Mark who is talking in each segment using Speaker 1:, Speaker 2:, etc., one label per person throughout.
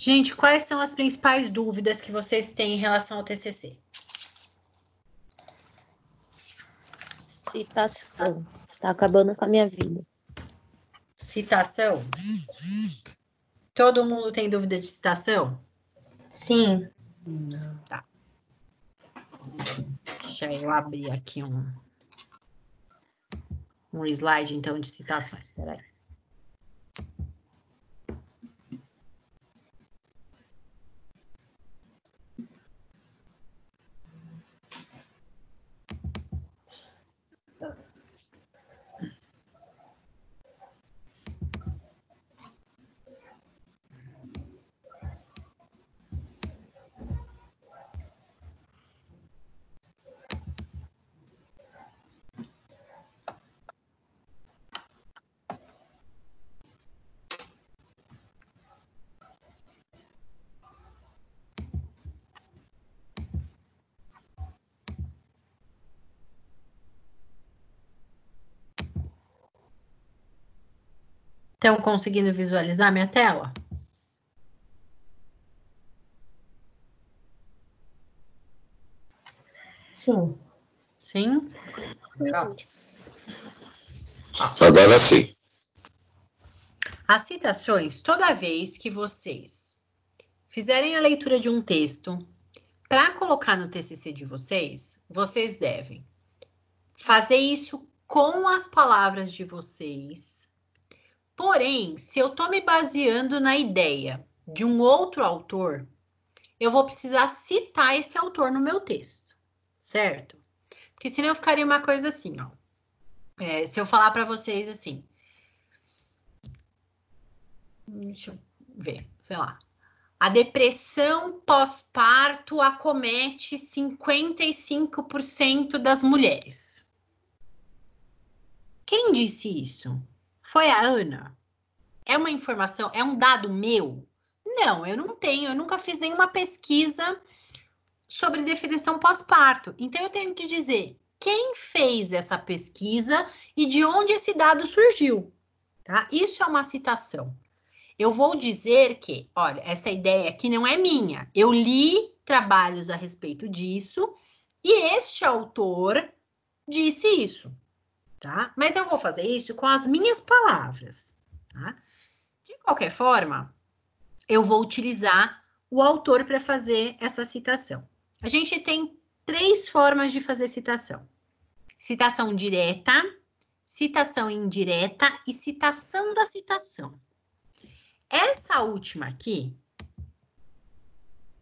Speaker 1: Gente, quais são as principais dúvidas que vocês têm em relação ao TCC?
Speaker 2: Citação. Tá acabando com a minha vida.
Speaker 1: Citação? Todo mundo tem dúvida de citação?
Speaker 2: Sim.
Speaker 1: Tá. Deixa eu abrir aqui um slide, então, de citações. Espera aí. Estão conseguindo visualizar minha tela?
Speaker 2: Sim.
Speaker 1: Sim? Pronto.
Speaker 3: Agora sim.
Speaker 1: As citações, toda vez que vocês fizerem a leitura de um texto, para colocar no TCC de vocês, vocês devem fazer isso com as palavras de vocês. Porém, se eu estou me baseando na ideia de um outro autor, eu vou precisar citar esse autor no meu texto, certo? Porque senão ficaria uma coisa assim, ó. Se eu falar para vocês assim, deixa eu ver, sei lá. A depressão pós-parto acomete 55% das mulheres. Quem disse isso? Foi a Ana? É uma informação, é um dado meu? Não, eu não tenho, eu nunca fiz nenhuma pesquisa sobre depressão pós-parto. Então, eu tenho que dizer quem fez essa pesquisa e de onde esse dado surgiu, tá? Isso é uma citação. Eu vou dizer que, olha, essa ideia aqui não é minha. Eu li trabalhos a respeito disso e este autor disse isso, tá? Mas eu vou fazer isso com as minhas palavras, tá? De qualquer forma, eu vou utilizar o autor para fazer essa citação. A gente tem 3 formas de fazer citação: citação direta, citação indireta e citação da citação. Essa última aqui,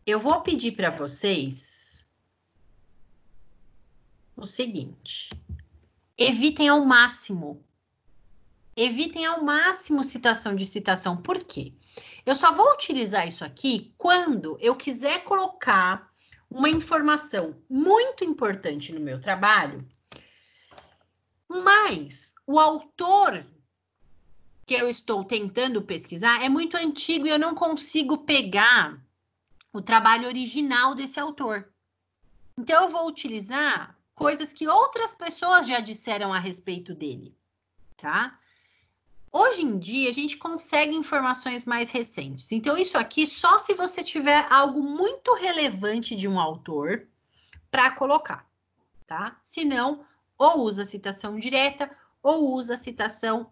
Speaker 1: eu vou pedir para vocês o seguinte: evitem ao máximo citação de citação. Por quê? Eu só vou utilizar isso aqui quando eu quiser colocar uma informação muito importante no meu trabalho, mas o autor que eu estou tentando pesquisar é muito antigo e eu não consigo pegar o trabalho original desse autor. Então, eu vou utilizar coisas que outras pessoas já disseram a respeito dele, tá? Hoje em dia, a gente consegue informações mais recentes. Então, isso aqui só se você tiver algo muito relevante de um autor para colocar, tá? Se não, ou usa citação direta ou usa citação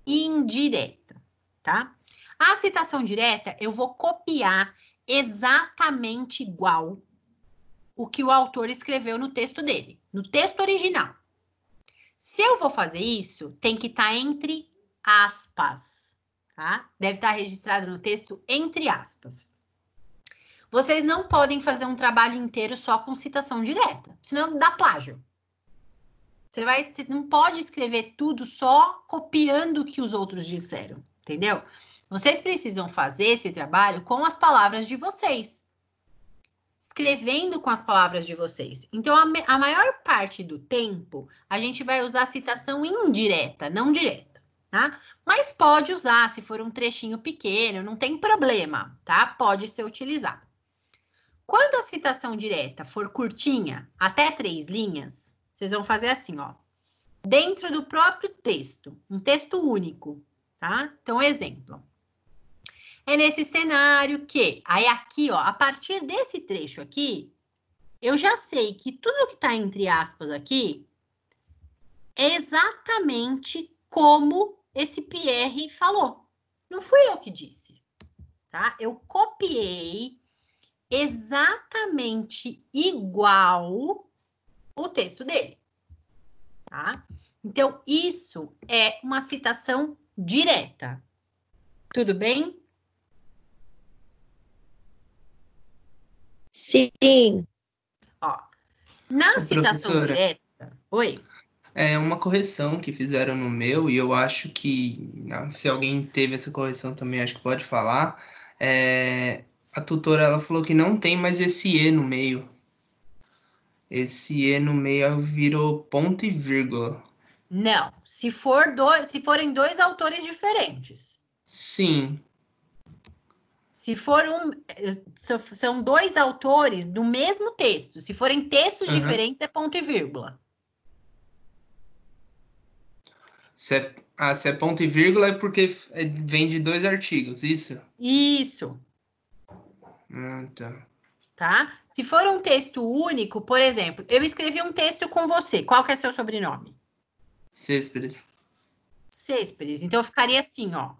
Speaker 1: indireta, tá? A citação direta, eu vou copiar exatamente igual o que o autor escreveu no texto dele, no texto original. Se eu vou fazer isso, tem que estar entre aspas, tá? Deve estar registrado no texto entre aspas. Vocês não podem fazer um trabalho inteiro só com citação direta, senão dá plágio. Você não pode escrever tudo só copiando o que os outros disseram, entendeu? Vocês precisam fazer esse trabalho com as palavras de vocês, escrevendo com as palavras de vocês. Então, a maior parte do tempo, a gente vai usar citação indireta, não direta, tá? Mas pode usar, se for um trechinho pequeno, não tem problema, tá? Pode ser utilizado. Quando a citação direta for curtinha, até 3 linhas, vocês vão fazer assim, ó. Dentro do próprio texto, um texto único, tá? Então, exemplo. É nesse cenário que... Aí aqui, ó, a partir desse trecho aqui, eu já sei que tudo que está entre aspas aqui é exatamente como esse Pierre falou. Não fui eu que disse, tá? Eu copiei exatamente igual o texto dele, tá? Então, isso é uma citação direta. Tudo bem?
Speaker 2: Sim.
Speaker 1: Ó, na
Speaker 3: Ô,
Speaker 1: citação
Speaker 3: professora,
Speaker 1: direta... Oi?
Speaker 3: é uma correção que fizeram no meu, e eu acho que, se alguém teve essa correção também, acho que pode falar. A tutora, ela falou que não tem mais esse E no meio. Esse E no meio virou ponto e vírgula.
Speaker 1: Não. Se forem dois autores diferentes.
Speaker 3: Sim.
Speaker 1: Se for são dois autores do mesmo texto. Se forem textos diferentes, é ponto e vírgula.
Speaker 3: Se é ponto e vírgula é porque vem de 2 artigos, isso?
Speaker 1: Isso,
Speaker 3: Tá.
Speaker 1: tá? Se for um texto único, por exemplo, eu escrevi um texto com você. Qual que é seu sobrenome?
Speaker 3: Céspedes.
Speaker 1: Céspedes. Então, eu ficaria assim, ó.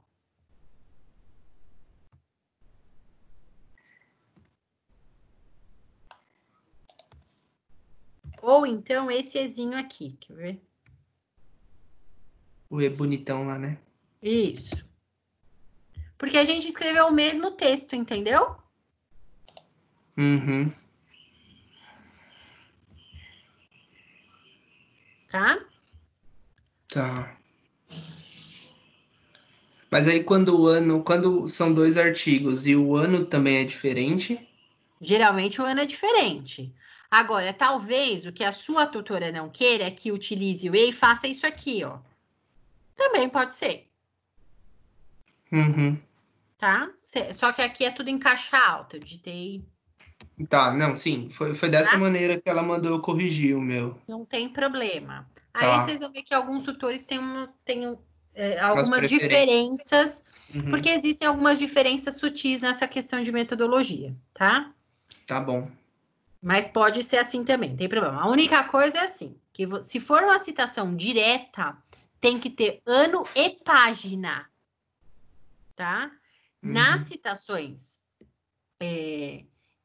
Speaker 1: Ou então, esse Ezinho aqui. Quer ver?
Speaker 3: O E bonitão lá, né?
Speaker 1: Isso. Porque a gente escreveu o mesmo texto, entendeu?
Speaker 3: Uhum.
Speaker 1: Tá?
Speaker 3: Tá. Mas aí quando são 2 artigos e o ano também é diferente?
Speaker 1: Geralmente o ano é diferente. Agora, talvez o que a sua tutora não queira é que utilize o E e faça isso aqui, ó. Também pode ser,
Speaker 3: Uhum.
Speaker 1: tá? Só que aqui é tudo em caixa alta. Eu digitei,
Speaker 3: Tá, não, sim. Foi dessa
Speaker 1: tá?
Speaker 3: maneira que ela mandou eu corrigir o meu.
Speaker 1: Não tem problema. Aí
Speaker 3: Tá.
Speaker 1: vocês vão ver que alguns tutores têm
Speaker 3: Umas
Speaker 1: algumas
Speaker 3: preferências.
Speaker 1: diferenças,
Speaker 3: Uhum.
Speaker 1: porque existem algumas diferenças sutis nessa questão de metodologia, tá?
Speaker 3: Tá bom.
Speaker 1: Mas pode ser assim também, não tem problema. A única coisa é assim, que se for uma citação direta, tem que ter ano e página, tá? Nas
Speaker 3: Uhum.
Speaker 1: citações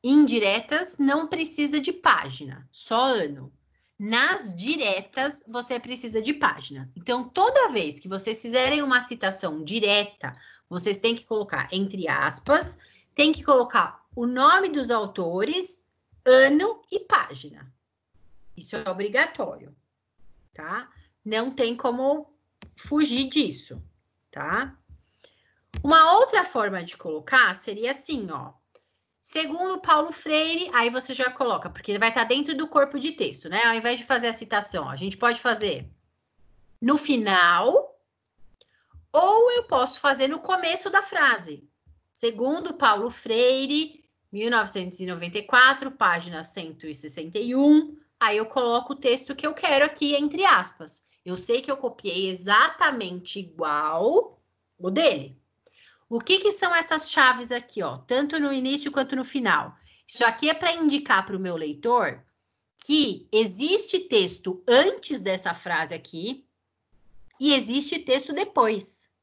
Speaker 1: indiretas, não precisa de página, só ano. Nas diretas, você precisa de página. Então, toda vez que vocês fizerem uma citação direta, vocês têm que colocar entre aspas, tem que colocar o nome dos autores, ano e página. Isso é obrigatório, tá? Não tem como fugir disso, tá? Uma outra forma de colocar seria assim, ó. Segundo Paulo Freire, aí você já coloca, porque vai estar dentro do corpo de texto, né? Ao invés de fazer a citação, ó, a gente pode fazer no final, ou eu posso fazer no começo da frase. Segundo Paulo Freire, 1994, página 161. Aí eu coloco o texto que eu quero aqui, entre aspas. Eu sei que eu copiei exatamente igual o dele. O que são essas chaves aqui, ó? Tanto no início quanto no final. Isso aqui é para indicar para o meu leitor que existe texto antes dessa frase aqui e existe texto depois.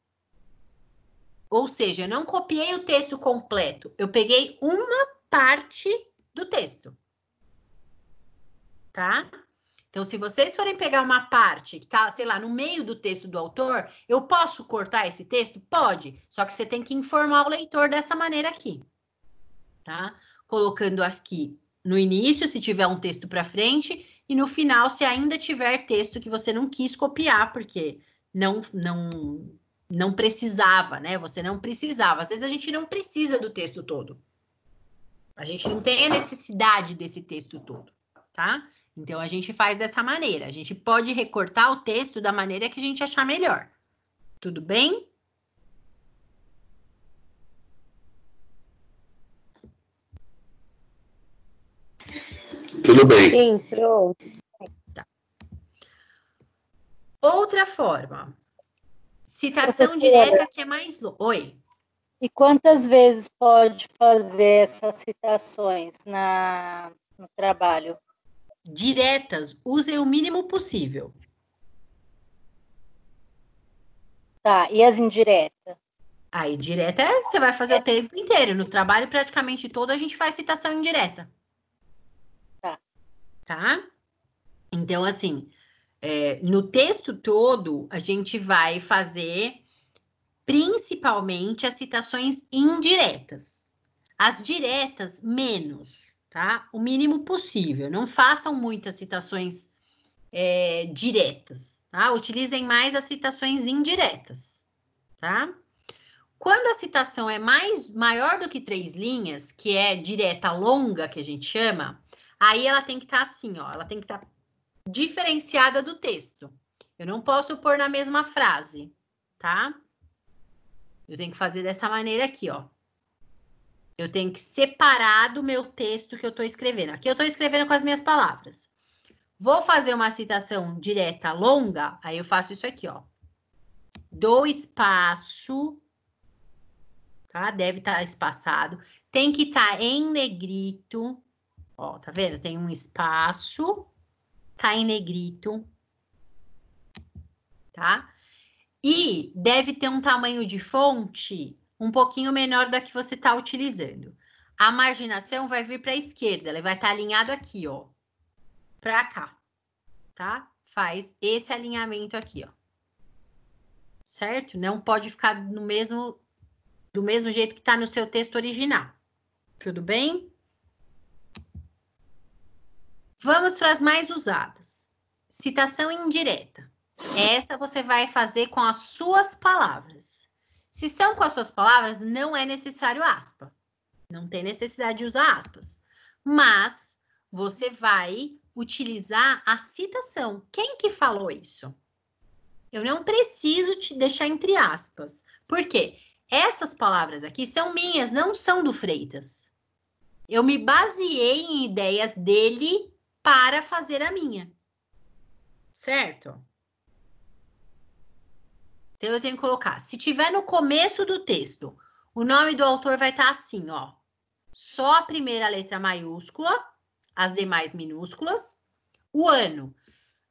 Speaker 1: Ou seja, eu não copiei o texto completo, eu peguei uma parte do texto. Tá? Então, se vocês forem pegar uma parte que tá, sei lá, no meio do texto do autor, eu posso cortar esse texto? Pode, só que você tem que informar o leitor dessa maneira aqui, tá? Colocando aqui no início, se tiver um texto para frente, e no final, se ainda tiver texto que você não quis copiar, porque não precisava, né? Você não precisava. Às vezes a gente não precisa do texto todo. A gente não tem a necessidade desse texto todo, tá? Então, a gente faz dessa maneira. A gente pode recortar o texto da maneira que a gente achar melhor. Tudo bem?
Speaker 4: Tudo bem.
Speaker 2: Sim, pronto.
Speaker 1: Outra forma. Citação
Speaker 2: Professora.
Speaker 1: direta que é mais... Oi.
Speaker 5: E quantas vezes pode fazer essas citações no trabalho?
Speaker 1: Diretas, usem o mínimo possível.
Speaker 5: Tá, e as indiretas?
Speaker 1: Aí, direta você vai fazer o tempo inteiro. No trabalho, praticamente todo, a gente faz citação indireta.
Speaker 5: Tá.
Speaker 1: Tá? Então, assim, no texto todo, a gente vai fazer principalmente as citações indiretas. As diretas, menos, tá? O mínimo possível. Não façam muitas citações diretas, tá? Utilizem mais as citações indiretas, tá? Quando a citação é maior do que 3 linhas, que é direta longa, que a gente chama, aí ela tem que estar assim, ó, ela tem que estar diferenciada do texto. Eu não posso pôr na mesma frase, tá? Eu tenho que fazer dessa maneira aqui, ó. Eu tenho que separar do meu texto que eu estou escrevendo. Aqui eu estou escrevendo com as minhas palavras. Vou fazer uma citação direta longa, aí eu faço isso aqui, ó. Dou espaço, tá? Deve estar espaçado. Tem que estar em negrito. Ó, tá vendo? Tem um espaço, tá em negrito, tá? E deve ter um tamanho de fonte um pouquinho menor da que você está utilizando. A marginação vai vir para a esquerda, ela vai estar alinhado aqui, ó, para cá, tá? Faz esse alinhamento aqui, ó. Certo? Não pode ficar do mesmo jeito que está no seu texto original. Tudo bem? Vamos para as mais usadas. Citação indireta. Essa você vai fazer com as suas palavras. Se são com as suas palavras, não é necessário aspa. Não tem necessidade de usar aspas. Mas você vai utilizar a citação. Quem que falou isso? Eu não preciso te deixar entre aspas. Por quê? Essas palavras aqui são minhas, não são do Freitas. Eu me baseei em ideias dele para fazer a minha. Certo? Então, eu tenho que colocar, se tiver no começo do texto, o nome do autor vai estar assim, ó. Só a primeira letra maiúscula, as demais minúsculas. O ano.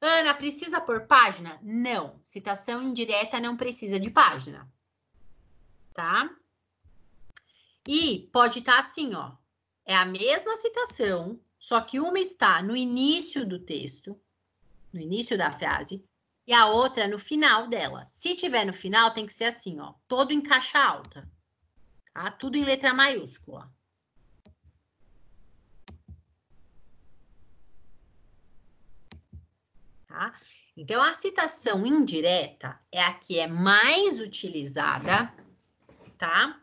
Speaker 1: Ana, precisa pôr página? Não. Citação indireta não precisa de página. Tá? E pode estar assim, ó. É a mesma citação, só que uma está no início do texto, no início da frase, e a outra no final dela. Se tiver no final, tem que ser assim, ó, todo em caixa alta, tá? Tudo em letra maiúscula. Tá? Então, a citação indireta é a que é mais utilizada, tá?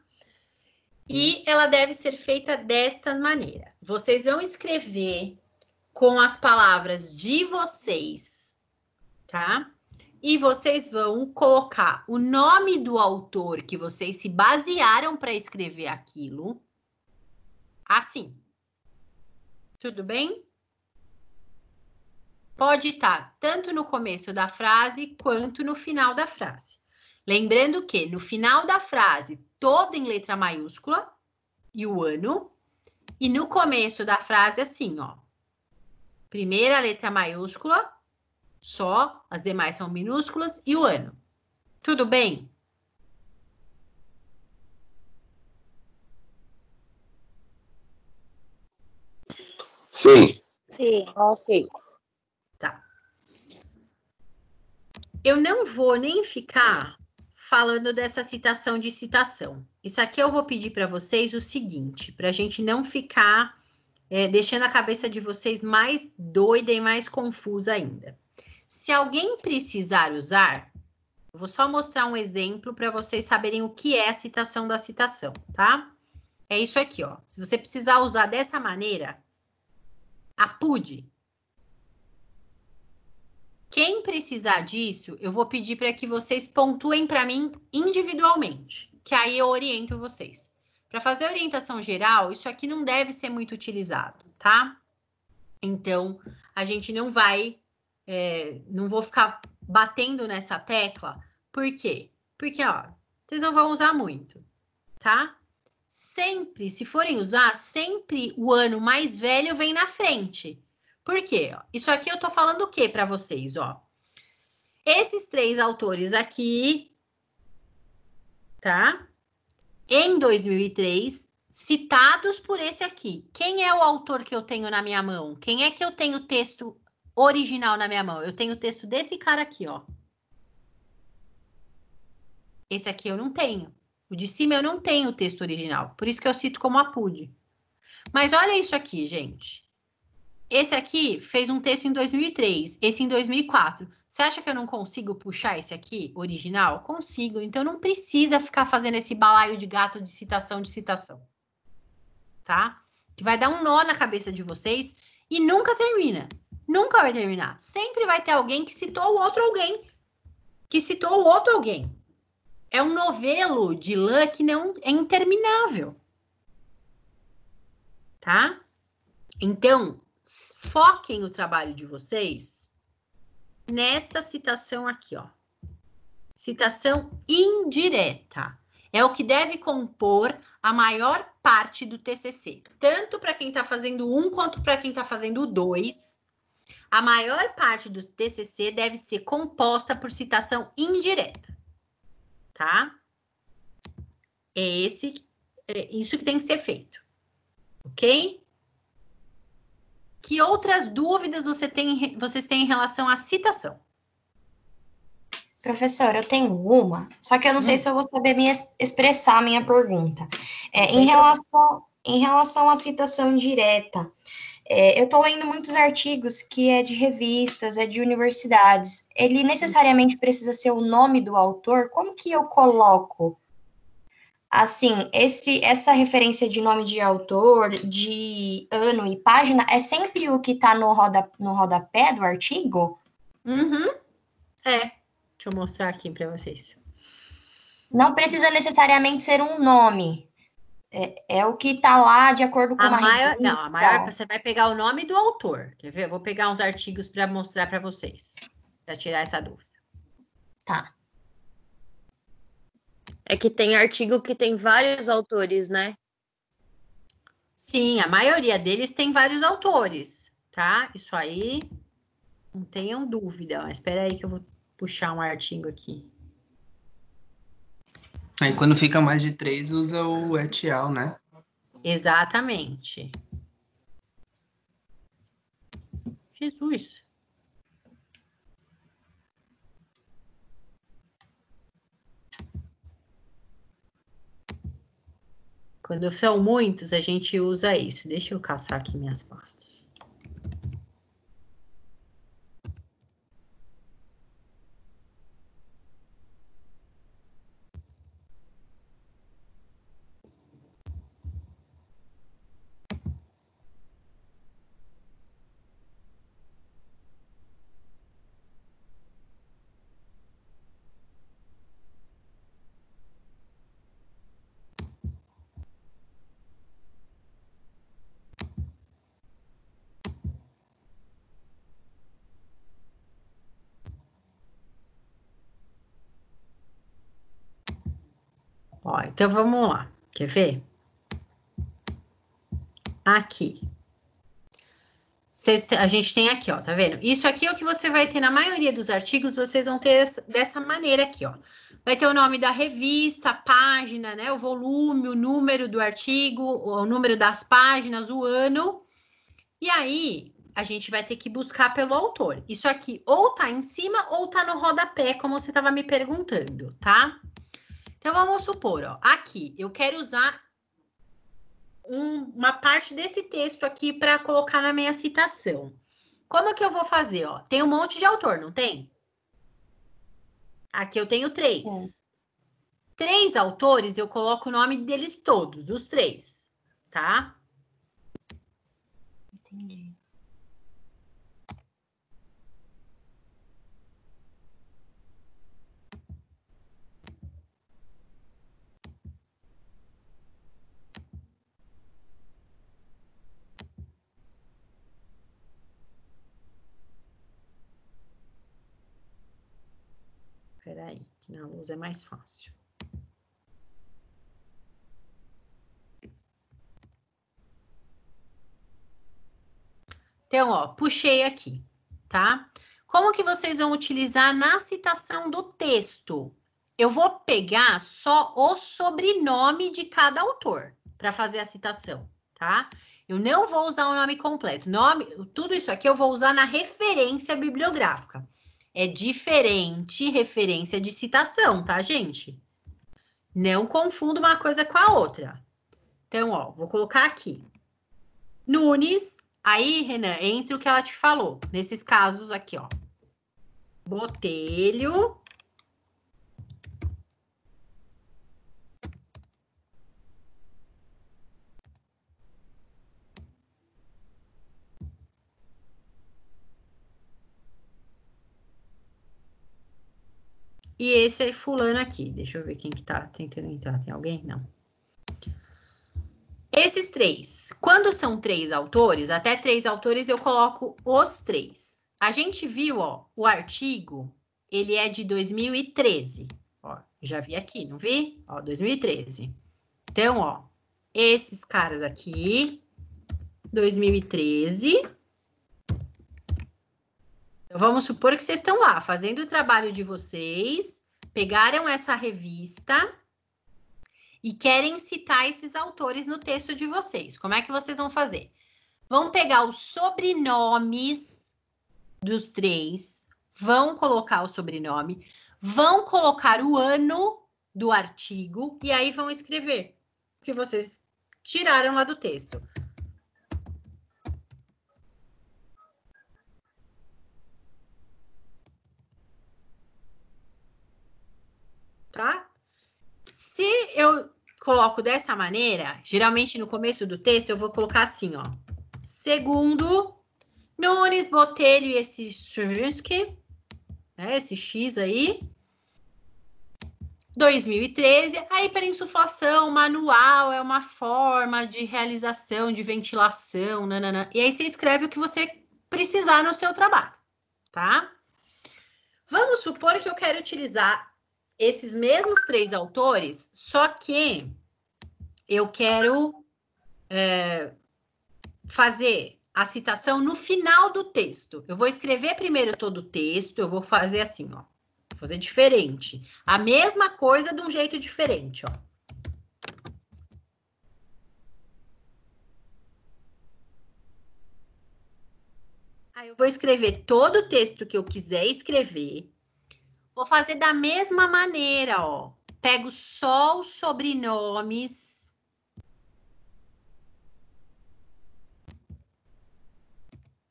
Speaker 1: E ela deve ser feita desta maneira. Vocês vão escrever com as palavras de vocês, tá? E vocês vão colocar o nome do autor que vocês se basearam para escrever aquilo, assim. Tudo bem? Pode estar tanto no começo da frase quanto no final da frase. Lembrando que no final da frase, todo em letra maiúscula e o ano, e no começo da frase, assim, ó. Primeira letra maiúscula, só, as demais são minúsculas, e o ano. Tudo bem?
Speaker 4: Sim.
Speaker 5: Sim, ok.
Speaker 1: Tá. Eu não vou nem ficar falando dessa citação de citação. Isso aqui eu vou pedir para vocês o seguinte, para a gente não ficar deixando a cabeça de vocês mais doida e mais confusa ainda. Se alguém precisar usar, eu vou só mostrar um exemplo para vocês saberem o que é a citação da citação, tá? É isso aqui, ó. Se você precisar usar dessa maneira, apude. Quem precisar disso, eu vou pedir para que vocês pontuem para mim individualmente, que aí eu oriento vocês. Para fazer orientação geral, isso aqui não deve ser muito utilizado, tá? Então, a gente não vai, não vou ficar batendo nessa tecla. Por quê? Porque, ó, vocês não vão usar muito, tá? Sempre, se forem usar, sempre o ano mais velho vem na frente. Por quê? Isso aqui eu tô falando o quê para vocês, ó? Esses 3 autores aqui, tá? Em 2003, citados por esse aqui. Quem é o autor que eu tenho na minha mão? Quem é que eu tenho o texto original na minha mão? Eu tenho o texto desse cara aqui, ó. Esse aqui eu não tenho. O de cima eu não tenho o texto original. Por isso que eu cito como APUD. Mas olha isso aqui, gente. Esse aqui fez um texto em 2003, esse em 2004. Você acha que eu não consigo puxar esse aqui, original? Consigo. Então não precisa ficar fazendo esse balaio de gato de citação. Tá? Que vai dar um nó na cabeça de vocês e nunca termina. Nunca vai terminar. Sempre vai ter alguém que citou o outro alguém. Que citou o outro alguém. É um novelo de lã que não é interminável. Tá? Então, foquem o trabalho de vocês nessa citação aqui, ó. Citação indireta. É o que deve compor a maior parte do TCC. Tanto para quem está fazendo um, quanto para quem está fazendo dois. A maior parte do TCC deve ser composta por citação indireta. Tá? É isso que tem que ser feito. Ok? Que outras dúvidas vocês têm em relação à citação?
Speaker 6: Professora, eu tenho uma, só que eu não sei se eu vou saber expressar a minha pergunta. Em relação à citação direta, eu estou lendo muitos artigos que é de revistas, é de universidades. Ele necessariamente precisa ser o nome do autor? Como que eu coloco? Assim, essa referência de nome de autor, de ano e página, é sempre o que está no rodapé do artigo?
Speaker 1: Uhum. Deixa eu mostrar aqui para vocês.
Speaker 6: Não precisa necessariamente ser um nome. É o que está lá de acordo com
Speaker 1: A
Speaker 6: uma
Speaker 1: maior,
Speaker 6: revista.
Speaker 1: não, a maior, você vai pegar o nome do autor. Quer ver? Eu vou pegar uns artigos para mostrar para vocês, para tirar essa dúvida.
Speaker 6: Tá.
Speaker 2: É que tem artigo que tem vários autores, né?
Speaker 1: Sim, a maioria deles tem vários autores, tá? Isso aí, não tenham dúvida. Mas espera aí que eu vou puxar um artigo aqui.
Speaker 3: Aí quando fica mais de 3, usa o et al, né?
Speaker 1: Exatamente. Jesus. Quando são muitos, a gente usa isso. Deixa eu caçar aqui minhas pastas. Ó, então vamos lá. Quer ver? Aqui. A gente tem aqui, ó, tá vendo? Isso aqui é o que você vai ter na maioria dos artigos, vocês vão ter dessa maneira aqui, ó. Vai ter o nome da revista, a página, né? O volume, o número do artigo, o número das páginas, o ano. E aí, a gente vai ter que buscar pelo autor. Isso aqui ou tá em cima ou tá no rodapé, como você estava me perguntando, tá? Então, vamos supor, ó, aqui, eu quero usar uma parte desse texto aqui para colocar na minha citação. Como que eu vou fazer, ó? Tem um monte de autor, não tem? Aqui eu tenho 3. 3 autores, eu coloco o nome deles todos, dos 3, tá?
Speaker 6: Entendi.
Speaker 1: Peraí, que na luz é mais fácil. Então, ó, puxei aqui, tá? Como que vocês vão utilizar na citação do texto? Eu vou pegar só o sobrenome de cada autor para fazer a citação, tá? Eu não vou usar o nome completo. Tudo isso aqui eu vou usar na referência bibliográfica. É diferente referência de citação, tá, gente? Não confunda uma coisa com a outra. Então, ó, vou colocar aqui. Nunes, aí, Renan, entre o que ela te falou. Nesses casos aqui, ó. Botelho. E esse é fulano aqui. Deixa eu ver quem que tá tentando entrar. Tem alguém? Não. Esses três. Quando são 3 autores, até 3 autores eu coloco os 3. A gente viu, ó, o artigo, ele é de 2013. Ó, já vi aqui, não vi? Ó, 2013. Então, ó, esses caras aqui, 2013. Então, vamos supor que vocês estão lá, fazendo o trabalho de vocês, pegaram essa revista e querem citar esses autores no texto de vocês. Como é que vocês vão fazer? Vão pegar os sobrenomes dos 3, vão colocar o sobrenome, vão colocar o ano do artigo e aí vão escrever o que vocês tiraram lá do texto. Tá? Se eu coloco dessa maneira, geralmente no começo do texto eu vou colocar assim, ó. Segundo Nunes, Botelho e esse Strunsky, né, esse X aí, 2013, a hiperinsuflação manual é uma forma de realização, de ventilação, nanana. E aí você escreve o que você precisar no seu trabalho, tá? Vamos supor que eu quero utilizar esses mesmos 3 autores, só que eu quero fazer a citação no final do texto. Eu vou escrever primeiro todo o texto, eu vou fazer assim, ó. Vou fazer diferente. A mesma coisa de um jeito diferente, ó. Aí eu vou escrever todo o texto que eu quiser escrever. Vou fazer da mesma maneira, ó. Pego só os sobrenomes.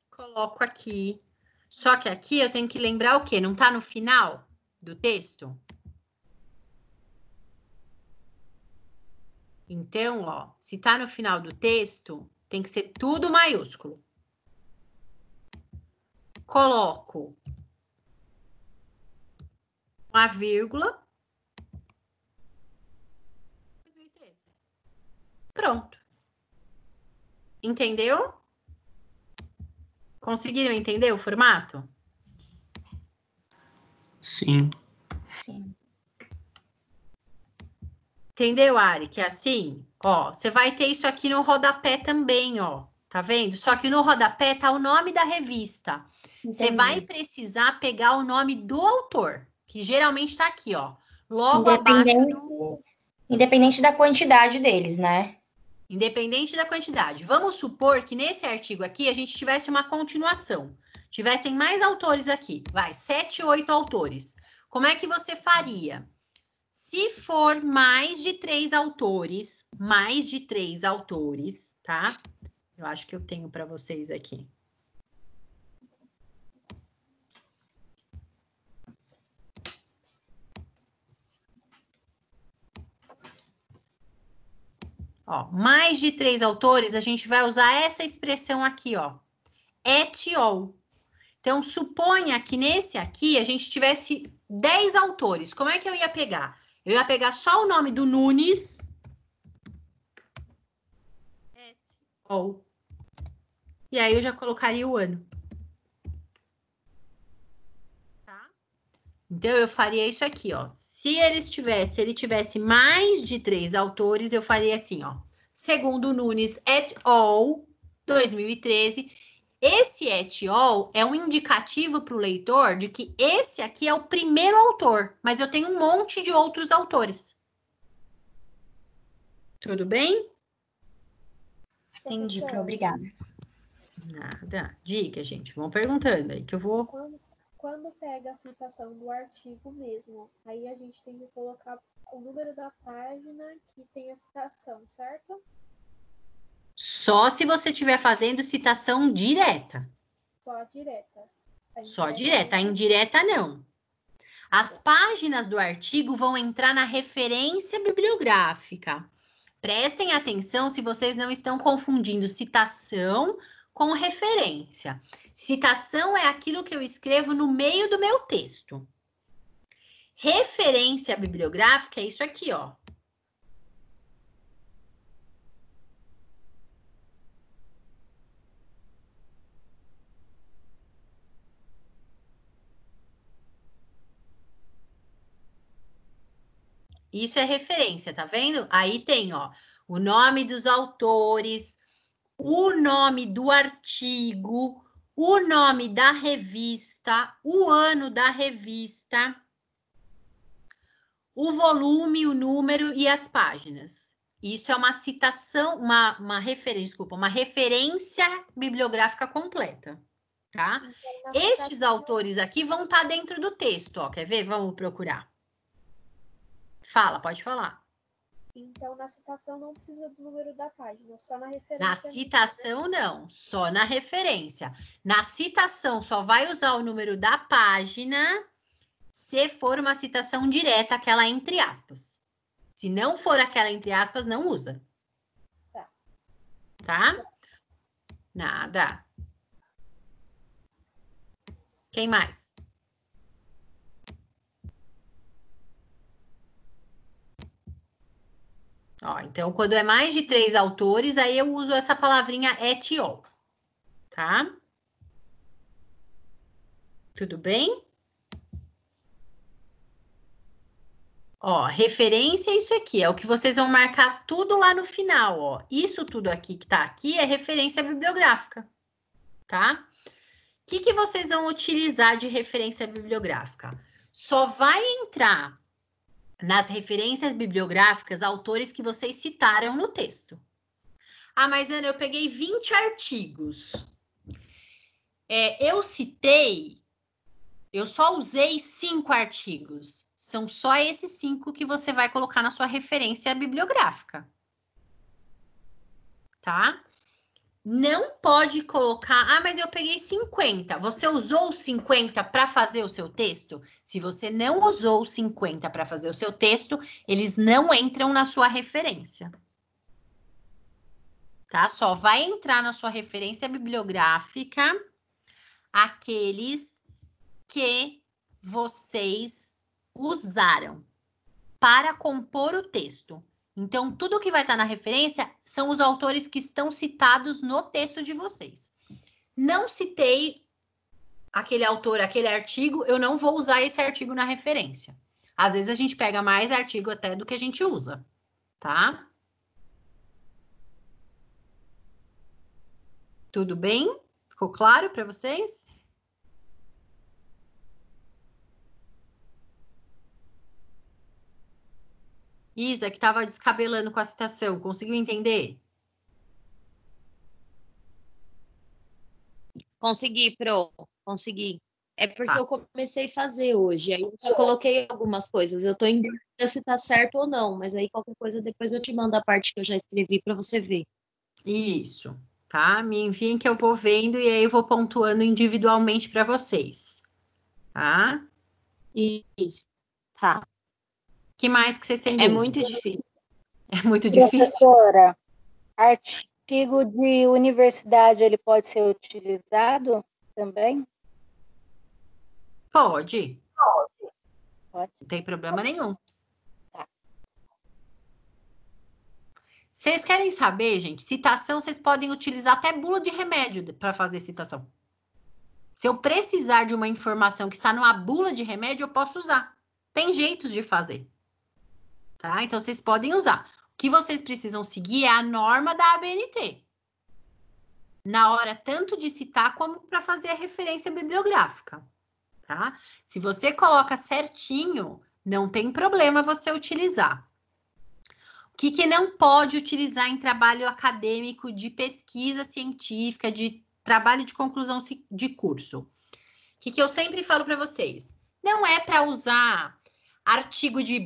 Speaker 1: Coloco aqui. Só que aqui eu tenho que lembrar o quê? Não tá no final do texto? Então, ó, se tá no final do texto, tem que ser tudo maiúsculo. Coloco uma vírgula. Pronto. Entendeu? Conseguiram entender o formato?
Speaker 3: Sim.
Speaker 6: Sim.
Speaker 1: Entendeu, Ari? Que é assim, ó, você vai ter isso aqui no rodapé também, ó. Tá vendo? Só que no rodapé tá o nome da revista. Você vai precisar pegar o nome do autor, que geralmente tá aqui, ó. Logo abaixo do...
Speaker 6: Independente da quantidade deles, né?
Speaker 1: Independente da quantidade. Vamos supor que nesse artigo aqui a gente tivesse uma continuação. Tivessem mais autores aqui. Vai, 7, 8 autores. Como é que você faria? Se for mais de 3 autores, tá? Eu acho que eu tenho para vocês aqui. Ó, mais de 3 autores, a gente vai usar essa expressão aqui, ó. Et al. Então, suponha que nesse aqui a gente tivesse 10 autores. Como é que eu ia pegar? Eu ia pegar só o nome do Nunes. Et al. E aí eu já colocaria o ano. Tá? Então, eu faria isso aqui, ó. Se ele tivesse mais de 3 autores, eu faria assim, ó. Segundo Nunes et al., 2013. Esse et al. É um indicativo para o leitor de que esse aqui é o primeiro autor, mas eu tenho um monte de outros autores. Tudo bem?
Speaker 6: Entendi, Pro, obrigada.
Speaker 1: Nada. Diga, gente. Vão perguntando aí que eu vou...
Speaker 7: Quando pega a citação do artigo mesmo, aí a gente tem que colocar o número da página que tem a citação, certo?
Speaker 1: Só se você estiver fazendo citação direta.
Speaker 7: Só direta.
Speaker 1: Só direta. A indireta, não. As páginas do artigo vão entrar na referência bibliográfica. Prestem atenção se vocês não estão confundindo citação com referência. Citação é aquilo que eu escrevo no meio do meu texto. Referência bibliográfica é isso aqui, ó. Isso é referência, tá vendo? Aí tem, ó, o nome dos autores, o nome do artigo, o nome da revista, o ano da revista, o volume, o número e as páginas. Isso é uma citação, uma referência bibliográfica completa, tá? Estes autores aqui vão estar dentro do texto, ó, quer ver? Vamos procurar. Fala, pode falar.
Speaker 7: Então, na citação não precisa do número da página, só na referência.
Speaker 1: Na citação, não, só na referência. Na citação, só vai usar o número da página se for uma citação direta, aquela entre aspas. Se não for aquela entre aspas, não usa.
Speaker 7: Tá.
Speaker 1: Tá? Nada. Quem mais? Ó, então, quando é mais de 3 autores, aí eu uso essa palavrinha et al. Tá? Tudo bem? Ó, referência é isso aqui, é o que vocês vão marcar tudo lá no final, ó. Isso tudo aqui que tá aqui é referência bibliográfica, tá? O que vocês vão utilizar de referência bibliográfica? Só vai entrar nas referências bibliográficas autores que vocês citaram no texto. Ah, mas Ana, eu peguei 20 artigos. Eu só usei 5 artigos. São só esses 5 que você vai colocar na sua referência bibliográfica. Tá? Não pode colocar... Ah, mas eu peguei 50. Você usou os 50 para fazer o seu texto? Se você não usou os 50 para fazer o seu texto, eles não entram na sua referência. Tá? Só vai entrar na sua referência bibliográfica aqueles que vocês usaram para compor o texto. Então, tudo que vai estar na referência são os autores que estão citados no texto de vocês. Não citei aquele autor, aquele artigo, eu não vou usar esse artigo na referência. Às vezes a gente pega mais artigo até do que a gente usa, tá? Tudo bem? Ficou claro para vocês? Isa, que estava descabelando com a citação, conseguiu entender?
Speaker 2: Consegui, Pro, consegui. É porque
Speaker 1: Tá.
Speaker 2: eu comecei a fazer hoje, aí eu só coloquei algumas coisas. Eu tô em dúvida se tá certo ou não, mas aí qualquer coisa depois eu te mando a parte que eu já escrevi para você ver.
Speaker 1: Isso, tá? Me enviem que eu vou vendo e aí eu vou pontuando individualmente para vocês, tá?
Speaker 2: Isso, tá.
Speaker 1: Que mais que vocês têm
Speaker 2: É
Speaker 1: dúvida?
Speaker 2: muito difícil.
Speaker 1: É muito difícil?
Speaker 5: Professora, artigo de universidade, ele pode ser utilizado também?
Speaker 1: Pode.
Speaker 5: Pode.
Speaker 1: Não tem problema nenhum.
Speaker 5: Tá.
Speaker 1: Vocês querem saber, gente? Citação, vocês podem utilizar até bula de remédio para fazer citação. Se eu precisar de uma informação que está numa bula de remédio, eu posso usar. Tem jeitos de fazer. Tá? Então, vocês podem usar. O que vocês precisam seguir é a norma da ABNT. na hora tanto de citar como para fazer a referência bibliográfica, tá? Se você coloca certinho, não tem problema você utilizar. O que não pode utilizar em trabalho acadêmico de pesquisa científica, de trabalho de conclusão de curso? O que eu sempre falo para vocês? Não é para usar artigo de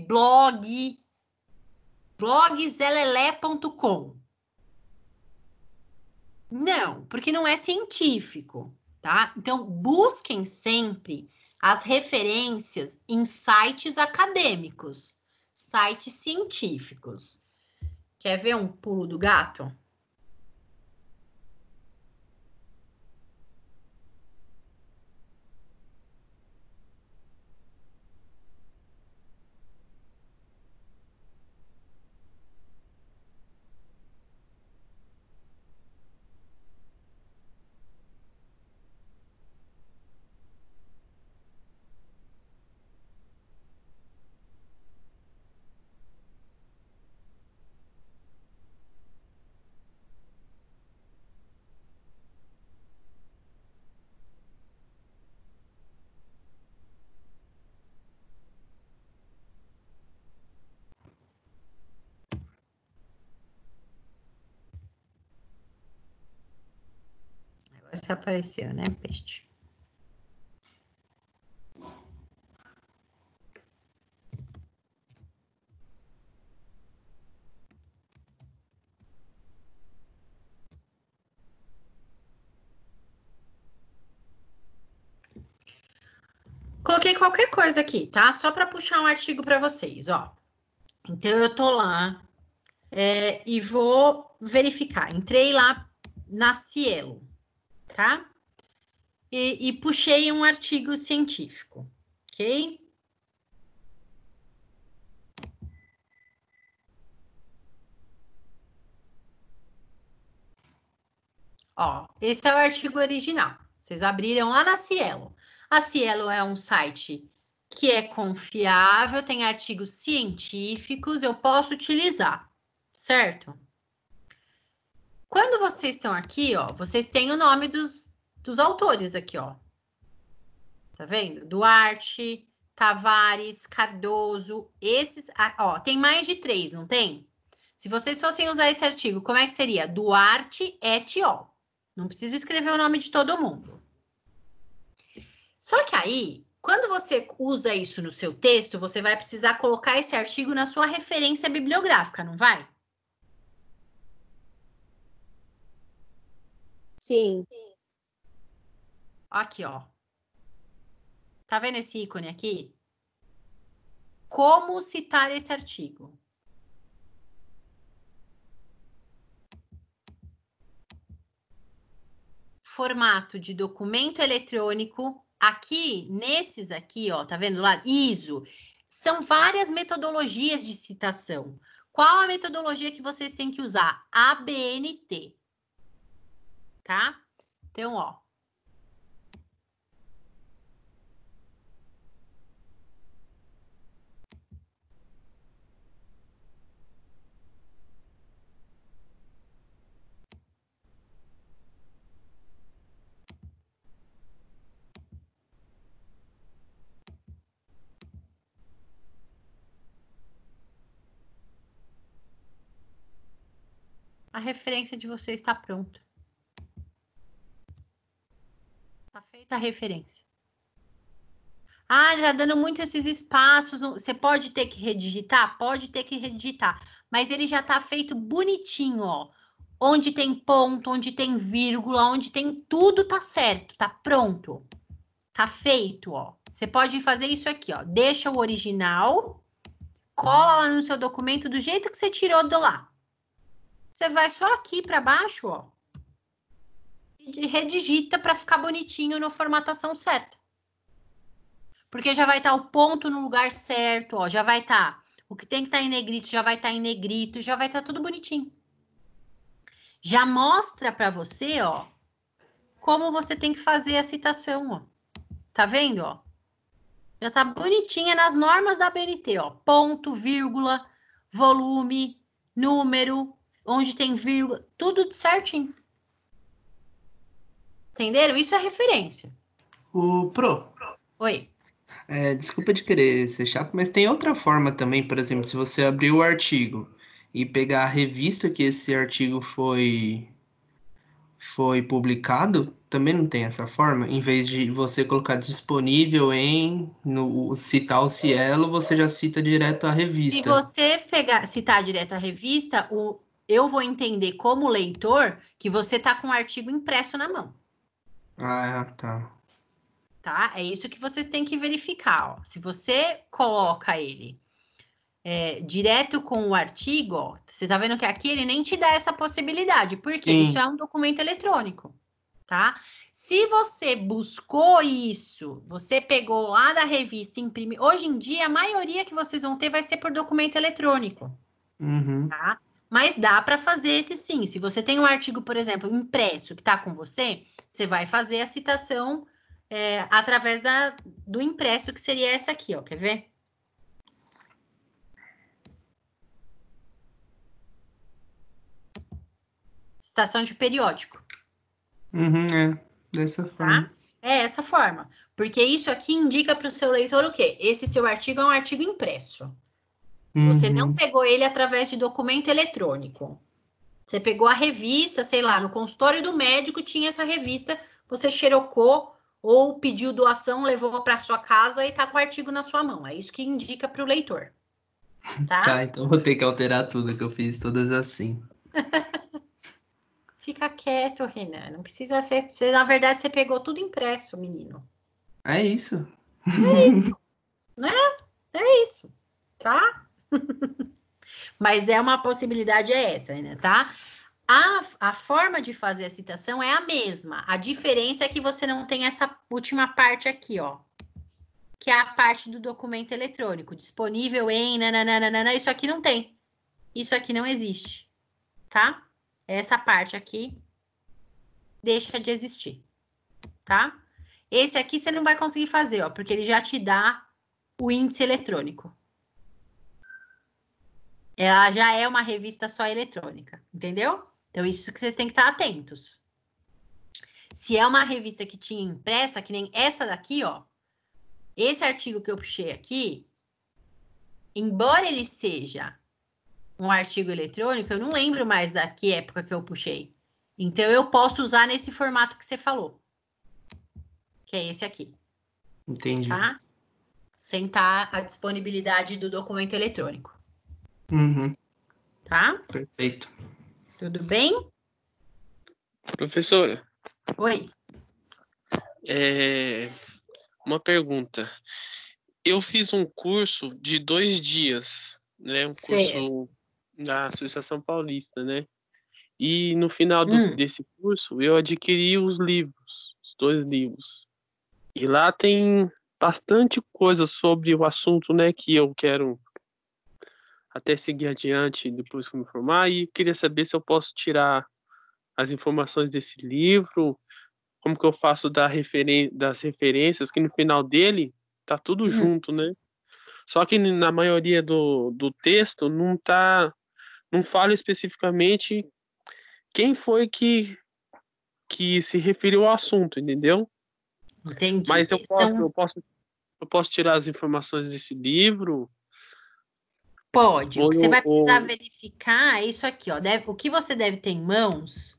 Speaker 1: blogzelelé.com. Não, porque não é científico, tá? Então, busquem sempre as referências em sites acadêmicos, sites científicos. Quer ver um pulo do gato? Agora você apareceu, né, peixe? Coloquei qualquer coisa aqui, tá? Só para puxar um artigo para vocês, ó. Então, eu tô lá e vou verificar. Entrei lá na Cielo, tá? E puxei um artigo científico, ok? Ó, esse é o artigo original. Vocês abriram lá na Cielo. A Cielo é um site que é confiável, tem artigos científicos, eu posso utilizar, certo? Quando vocês estão aqui, ó, vocês têm o nome dos autores aqui, ó. Tá vendo? Duarte, Tavares, Cardoso, esses... Ó, tem mais de 3, não tem? Se vocês fossem usar esse artigo, como é que seria? Duarte et al. Não preciso escrever o nome de todo mundo. Só que aí, quando você usa isso no seu texto, você vai precisar colocar esse artigo na sua referência bibliográfica, não vai?
Speaker 2: Sim.
Speaker 1: Aqui, ó. Tá vendo esse ícone aqui? Como citar esse artigo? Formato de documento eletrônico. Aqui, nesses aqui, ó, tá vendo lá? ISO. São várias metodologias de citação. Qual a metodologia que vocês têm que usar? ABNT. Tá? Então, ó. A referência de vocês está pronta. Está feita a referência. Ah, já dando muito esses espaços. Você pode ter que redigitar? Pode ter que redigitar. Mas ele já está feito bonitinho, ó. Onde tem ponto, onde tem vírgula, onde tem tudo tá certo, tá pronto. Tá feito, ó. Você pode fazer isso aqui, ó. Deixa o original, cola lá no seu documento do jeito que você tirou do lá. Você vai só aqui para baixo, ó. E redigita para ficar bonitinho na formatação certa. Porque já vai estar o ponto no lugar certo, ó. Já vai estar. O que tem que estar em negrito já vai estar em negrito, já vai estar tudo bonitinho. Já mostra para você, ó, como você tem que fazer a citação, ó. Tá vendo, ó? Já tá bonitinha nas normas da ABNT, ó. Ponto, vírgula, volume, número, onde tem vírgula, tudo certinho. Entenderam? Isso é referência.
Speaker 3: Pro,
Speaker 1: Oi.
Speaker 3: desculpa de querer ser chato, mas tem outra forma também, por exemplo, se você abrir o artigo e pegar a revista que esse artigo foi publicado, também não tem essa forma? Em vez de você colocar disponível citar o Cielo, você já cita direto a
Speaker 1: Se
Speaker 3: revista.
Speaker 1: você citar direto a revista, eu vou entender como leitor que você está com o artigo impresso na mão.
Speaker 3: Ah, tá.
Speaker 1: Tá? É isso que vocês têm que verificar. Ó. Se você coloca ele direto com o artigo, ó, você tá vendo que aqui ele nem te dá essa possibilidade, porque
Speaker 3: Sim.
Speaker 1: isso é um documento eletrônico, tá? Se você buscou isso, você pegou lá da revista, imprimiu. Hoje em dia, a maioria que vocês vão ter vai ser por documento eletrônico,
Speaker 3: Uhum.
Speaker 1: tá? Mas dá para fazer esse sim. Se você tem um artigo, por exemplo, impresso que tá com você, você vai fazer a citação através do impresso, que seria essa aqui, ó. Quer ver? Citação de periódico.
Speaker 3: Uhum, dessa forma.
Speaker 1: Tá? É essa forma. Porque isso aqui indica para o seu leitor o quê? Esse seu artigo é um artigo impresso. Você não pegou ele através de documento eletrônico. Você pegou a revista, sei lá, no consultório do médico tinha essa revista, você xerocou ou pediu doação, levou para sua casa e tá com o artigo na sua mão. É isso que indica para o leitor. Tá?
Speaker 3: Tá, então vou ter que alterar tudo, que eu fiz todas assim.
Speaker 1: Fica quieto, Renan. Não precisa ser. Na verdade, você pegou tudo impresso, menino.
Speaker 3: É isso.
Speaker 1: É isso, tá? Mas uma possibilidade essa, né, tá? A forma de fazer a citação é a mesma. A diferença é que você não tem essa última parte aqui, ó. Que é a parte do documento eletrônico. Disponível em... Nananana, isso aqui não tem. Isso aqui não existe. Tá? Essa parte aqui deixa de existir. Tá? Esse aqui você não vai conseguir fazer, ó. Porque ele já te dá o índice eletrônico. Ela já é uma revista só eletrônica. Entendeu? Então, isso que vocês têm que estar atentos. Se é uma revista que tinha impressa, que nem essa daqui, ó. Esse artigo que eu puxei aqui, embora ele seja um artigo eletrônico, eu não lembro mais da que época que eu puxei. Então, eu posso usar nesse formato que você falou. Que é esse aqui.
Speaker 3: Entendi.
Speaker 1: Tá? Sem estar a disponibilidade do documento eletrônico.
Speaker 3: Uhum.
Speaker 1: Tá?
Speaker 3: Perfeito.
Speaker 1: Tudo bem?
Speaker 8: Professora,
Speaker 1: Oi.
Speaker 8: uma pergunta. Eu fiz um curso de 2 dias, né? Um curso da Associação Paulista, né? E no final desse curso, eu adquiri os 2 livros. E lá tem bastante coisa sobre o assunto, né? Que eu quero até seguir adiante depois que eu me formar. E queria saber se eu posso tirar as informações desse livro, como que eu faço das referências, que no final dele tá tudo junto, né? Só que na maioria do texto não fala especificamente quem foi que se referiu ao assunto, entendeu?
Speaker 1: Entendi.
Speaker 8: Mas eu posso tirar as informações desse livro?
Speaker 1: Pode. O que você vai precisar verificar é isso aqui, ó. O que você deve ter em mãos...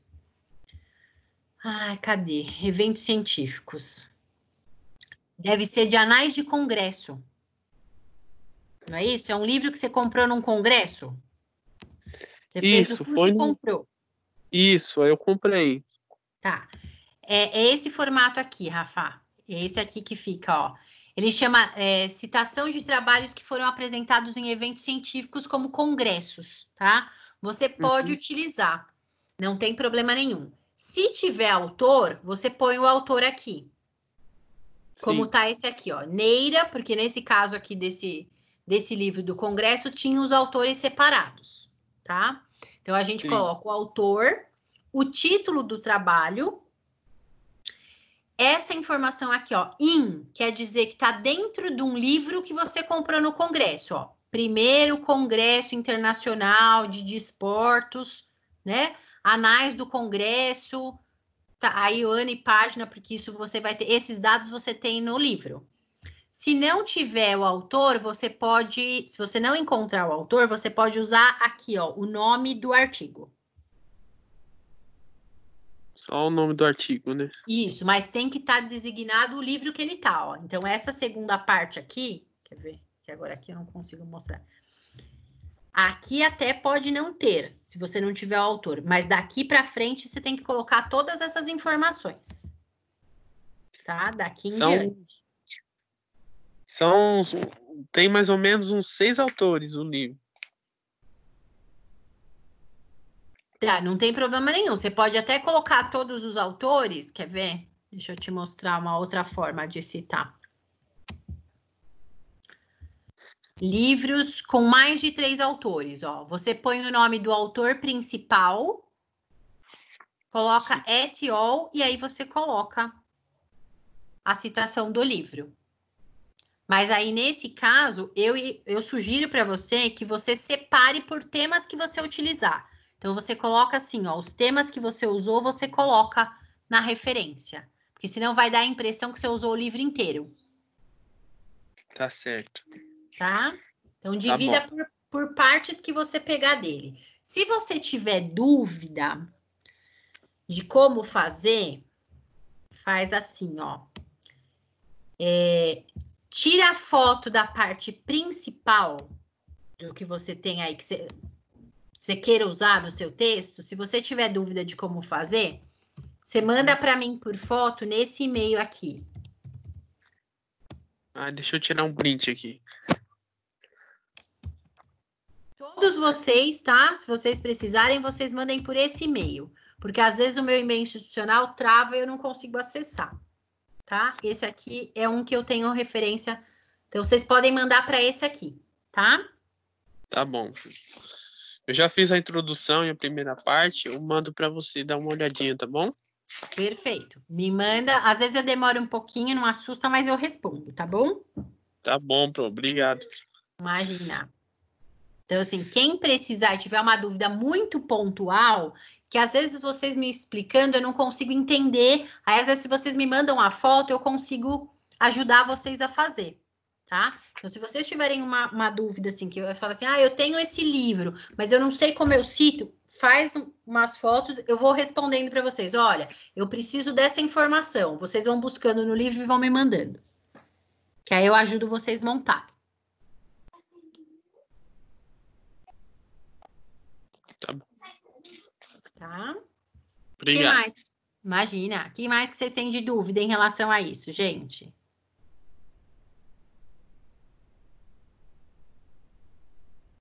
Speaker 1: Ai, cadê? Eventos científicos. Deve ser de anais de congresso. Não é isso? É um livro que você comprou num congresso? Você fez o curso e comprou.
Speaker 8: Isso, eu comprei.
Speaker 1: Tá. É esse formato aqui, Rafa. É esse aqui que fica, ó. Ele chama citação de trabalhos que foram apresentados em eventos científicos como congressos, tá? Você pode utilizar. Não tem problema nenhum. Se tiver autor, você põe o autor aqui. Como tá esse aqui, ó. Neira, porque nesse caso aqui desse livro do Congresso, tinha os autores separados, tá? Então, a gente coloca o autor, o título do trabalho, essa informação aqui, ó, quer dizer que tá dentro de um livro que você comprou no Congresso, ó. Primeiro Congresso Internacional de Desportos, né? Anais do Congresso Tá, aí o ano e página, porque isso você vai ter, esses dados você tem no livro. Se não tiver o autor, você pode, se você não encontrar o autor, você pode usar aqui, ó, o nome do artigo.
Speaker 8: Só o nome do artigo, né?
Speaker 1: Isso, mas tem que estar designado o livro que ele tá, ó. Então, essa segunda parte aqui, quer ver? Que agora aqui eu não consigo mostrar. Aqui até pode não ter, se você não tiver o autor, mas daqui para frente você tem que colocar todas essas informações. Tá? Daqui em diante.
Speaker 8: Tem mais ou menos uns 6 autores o livro.
Speaker 1: Tá, não tem problema nenhum. Você pode até colocar todos os autores, quer ver? Deixa eu te mostrar uma outra forma de citar. Livros com mais de 3 autores, ó. Você põe o nome do autor principal, coloca et al, e aí você coloca a citação do livro. Mas aí, nesse caso, eu sugiro para você que você separe por temas que você utilizar. Então, você coloca assim, ó, os temas que você usou, você coloca na referência. Porque senão vai dar a impressão que você usou o livro inteiro.
Speaker 8: Tá certo.
Speaker 1: Tá? Então, divida por partes que você pegar dele. Se você tiver dúvida de como fazer, faz assim, ó. Tira a foto da parte principal do que você tem aí, que você queira usar no seu texto. Se você tiver dúvida de como fazer, você manda para mim por foto nesse e-mail aqui.
Speaker 8: Deixa eu tirar um print aqui.
Speaker 1: Todos vocês, tá? Se vocês precisarem, vocês mandem por esse e-mail. Porque às vezes o meu e-mail institucional trava e eu não consigo acessar. Tá? Esse aqui é um que eu tenho referência. Então, vocês podem mandar para esse aqui, tá?
Speaker 8: Tá bom. Eu já fiz a introdução e a primeira parte. Eu mando para você dar uma olhadinha, tá bom?
Speaker 1: Perfeito. Me manda. Às vezes eu demoro um pouquinho, não assusta, mas eu respondo, tá bom?
Speaker 8: Tá bom, obrigado.
Speaker 1: Imagina. Então, assim, quem precisar e tiver uma dúvida muito pontual, que às vezes vocês me explicando, eu não consigo entender. Aí, às vezes, se vocês me mandam a foto, eu consigo ajudar vocês a fazer, tá? Então, se vocês tiverem uma dúvida, assim, que eu falo assim, eu tenho esse livro, mas eu não sei como eu cito, faz umas fotos, eu vou respondendo para vocês. Olha, eu preciso dessa informação. Vocês vão buscando no livro e vão me mandando. Que aí eu ajudo vocês a montar.
Speaker 8: Tá bom.
Speaker 1: Tá?
Speaker 8: Obrigado.
Speaker 1: Que mais? Imagina. Que mais que vocês têm de dúvida em relação a isso, gente?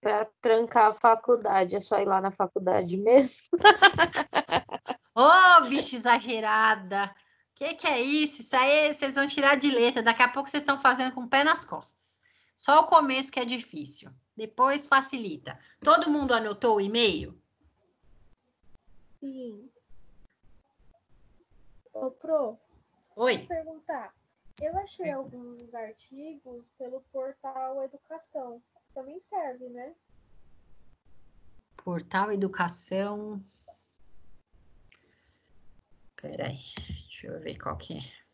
Speaker 2: Para trancar a faculdade, é só ir lá na faculdade mesmo?
Speaker 1: Ô, bicha exagerada! Que é isso? Isso aí vocês vão tirar de letra. Daqui a pouco vocês estão fazendo com o pé nas costas. Só o começo que é difícil. Depois facilita. Todo mundo anotou o e-mail?
Speaker 7: Sim. Ô, Pro,
Speaker 1: Oi.
Speaker 7: vou perguntar. Eu achei alguns artigos pelo portal Educação. Também serve, né?
Speaker 1: Portal Educação. Peraí. Deixa eu ver qual que é.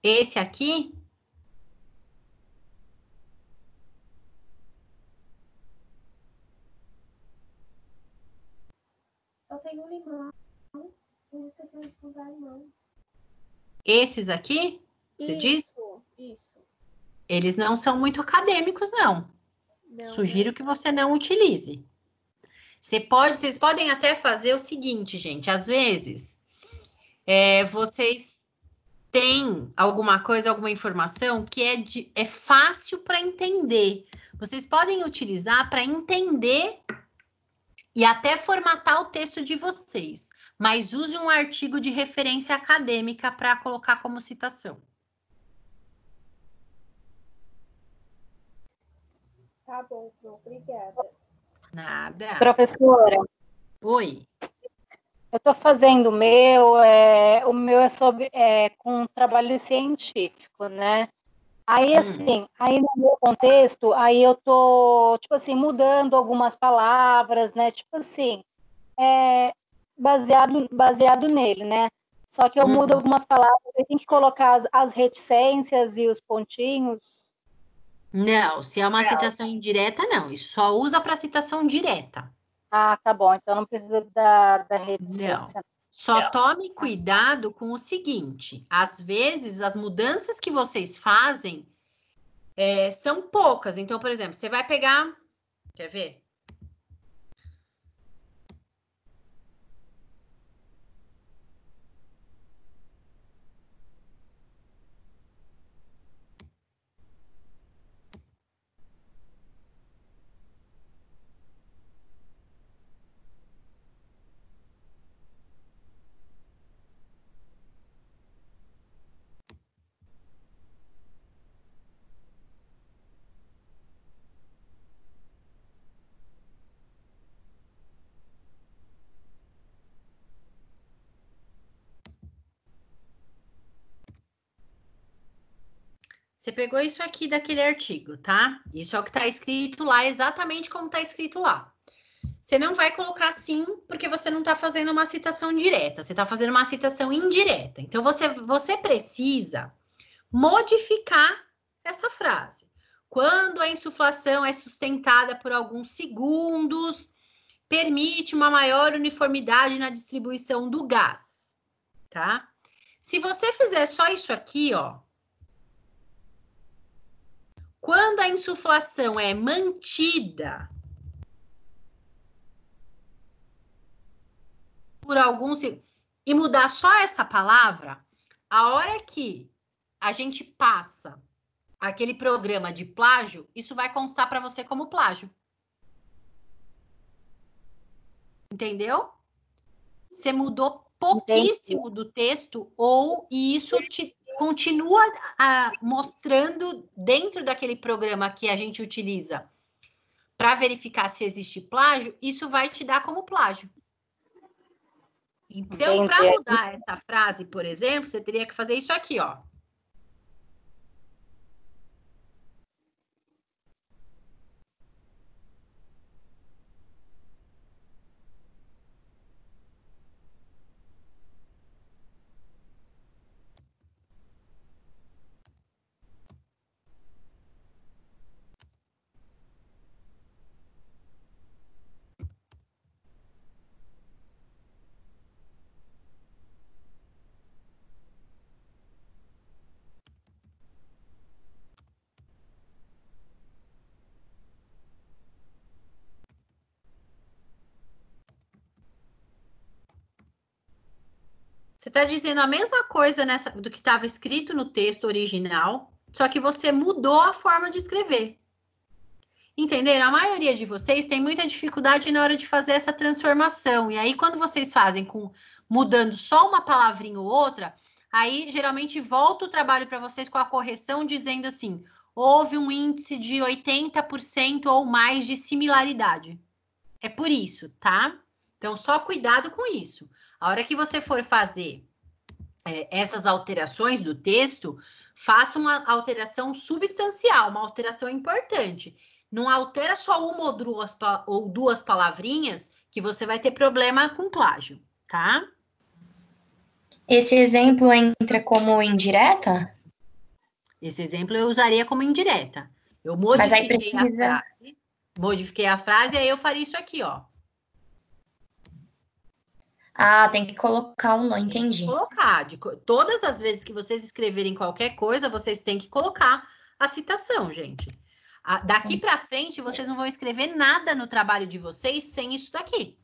Speaker 1: Esse aqui?
Speaker 7: Só tem um limão. Vocês esqueceram de comprar limão.
Speaker 1: Esses aqui? Você diz?
Speaker 7: Isso.
Speaker 1: Eles não são muito acadêmicos, não. Sugiro que você não utilize. Vocês podem até fazer o seguinte, gente. Às vezes, vocês têm alguma coisa, alguma informação que é fácil para entender. Vocês podem utilizar para entender e até formatar o texto de vocês. Mas use um artigo de referência acadêmica para colocar como citação.
Speaker 7: Tá bom, obrigada.
Speaker 1: Nada.
Speaker 5: Professora,
Speaker 1: Oi.
Speaker 5: eu estou fazendo o meu é sobre com um trabalho científico, né? Aí, assim, aí no meu contexto, aí eu tô, tipo assim, mudando algumas palavras, né? Tipo assim, baseado nele, né? Só que eu mudo algumas palavras, eu tenho que colocar as reticências e os pontinhos.
Speaker 1: Não, se é uma citação indireta, não. Isso só usa para citação direta.
Speaker 5: Ah, tá bom, então não precisa da
Speaker 1: Não.
Speaker 5: reticência.
Speaker 1: Só tome cuidado com o seguinte: às vezes as mudanças que vocês fazem são poucas. Então, por exemplo, você vai pegar. Quer ver? Você pegou isso aqui daquele artigo, tá? Isso é o que está escrito lá, exatamente como está escrito lá. Você não vai colocar assim, porque você não está fazendo uma citação direta, você está fazendo uma citação indireta. Então, você precisa modificar essa frase. Quando a insuflação é sustentada por alguns segundos, permite uma maior uniformidade na distribuição do gás, tá? Se você fizer só isso aqui, ó, quando a insuflação é mantida por alguns e mudar só essa palavra, a hora que a gente passa aquele programa de plágio, isso vai constar para você como plágio. Entendeu? Você mudou pouquíssimo do texto e isso te continua mostrando dentro daquele programa que a gente utiliza para verificar se existe plágio, isso vai te dar como plágio. Então, para mudar essa frase, por exemplo, você teria que fazer isso aqui, ó. Você está dizendo a mesma coisa do que estava escrito no texto original, só que você mudou a forma de escrever. Entenderam? A maioria de vocês tem muita dificuldade na hora de fazer essa transformação. E aí, quando vocês fazem mudando só uma palavrinha ou outra, aí geralmente volta o trabalho para vocês com a correção dizendo assim: houve um índice de 80% ou mais de similaridade. É por isso, tá? Então, só cuidado com isso. A hora que você for fazer essas alterações do texto, faça uma alteração substancial, uma alteração importante. Não altera só uma ou duas palavrinhas que você vai ter problema com plágio, tá?
Speaker 6: Esse exemplo entra como indireta?
Speaker 1: Esse exemplo eu usaria como indireta. Eu
Speaker 6: Mas aí
Speaker 1: modifiquei a frase e aí eu faria isso aqui, ó.
Speaker 6: Ah, tem que colocar um não, entendi.
Speaker 1: Colocar. Todas as vezes que vocês escreverem qualquer coisa, vocês têm que colocar a citação, gente. Daqui para frente, vocês não vão escrever nada no trabalho de vocês sem isso daqui.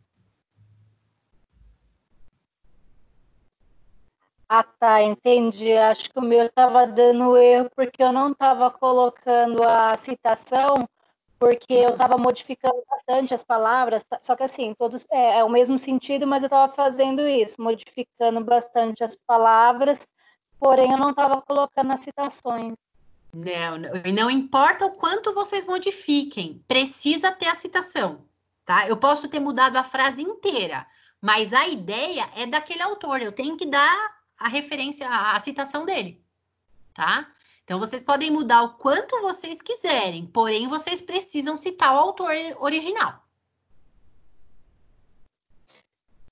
Speaker 5: Ah, tá, entendi. Acho que o meu estava dando erro porque eu não estava colocando a citação, porque eu estava modificando bastante as palavras, só que assim, todos é o mesmo sentido, mas eu estava fazendo isso, modificando bastante as palavras, porém eu não estava colocando as citações.
Speaker 1: Não importa o quanto vocês modifiquem, precisa ter a citação, tá? Eu posso ter mudado a frase inteira, mas a ideia é daquele autor, eu tenho que dar a referência, a citação dele, tá? Então, vocês podem mudar o quanto vocês quiserem, porém, vocês precisam citar o autor original.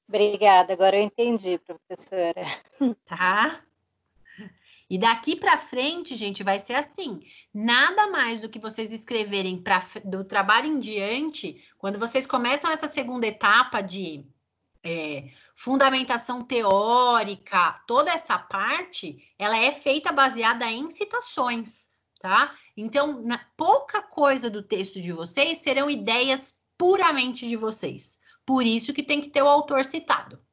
Speaker 5: Obrigada, agora eu entendi, professora.
Speaker 1: Tá? E daqui para frente, gente, vai ser assim. Nada mais do que vocês escreverem do trabalho em diante, quando vocês começam essa segunda etapa de fundamentação teórica, toda essa parte, ela é feita baseada em citações, tá? Então, pouca coisa do texto de vocês serão ideias puramente de vocês. Por isso que tem que ter o autor citado.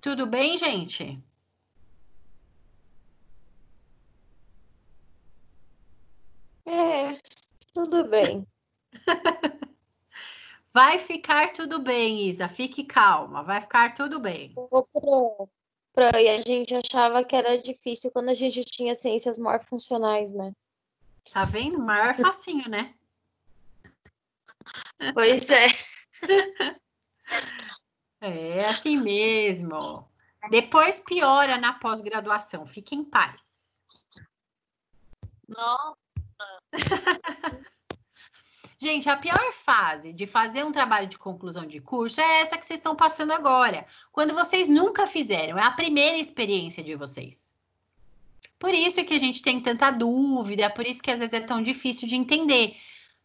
Speaker 1: Tudo bem, gente?
Speaker 2: Tudo bem.
Speaker 1: Vai ficar tudo bem, Isa. Fique calma, vai ficar tudo bem.
Speaker 2: E a gente achava que era difícil quando a gente tinha ciências morfuncionais, né?
Speaker 1: Tá vendo? Maior facinho, né?
Speaker 2: Pois é.
Speaker 1: É assim mesmo. Depois piora na pós-graduação. Fique em paz.
Speaker 2: Nossa.
Speaker 1: Gente, a pior fase de fazer um trabalho de conclusão de curso é essa que vocês estão passando agora. Quando vocês nunca fizeram, é a primeira experiência de vocês. Por isso é que a gente tem tanta dúvida, por isso que às vezes é tão difícil de entender.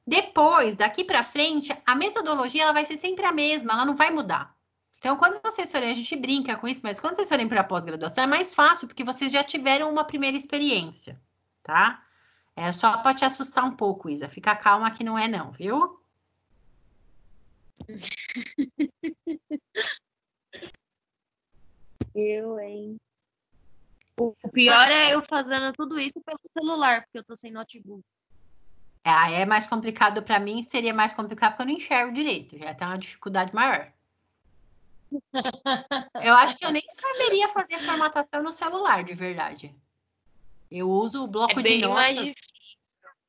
Speaker 1: Depois, daqui para frente, a metodologia ela vai ser sempre a mesma, ela não vai mudar. Então, quando vocês forem, a gente brinca com isso, mas quando vocês forem para a pós-graduação é mais fácil, porque vocês já tiveram uma primeira experiência, tá? É só para te assustar um pouco, Isa. Fica calma que não é não, viu?
Speaker 2: Hein? O pior é eu fazendo tudo isso pelo celular, porque eu tô sem notebook.
Speaker 1: É mais complicado para mim, seria mais complicado porque eu não enxergo direito, já tem uma dificuldade maior. Eu acho que eu nem saberia fazer formatação no celular, de verdade. Eu uso o bloco de notas.
Speaker 2: Mais difícil.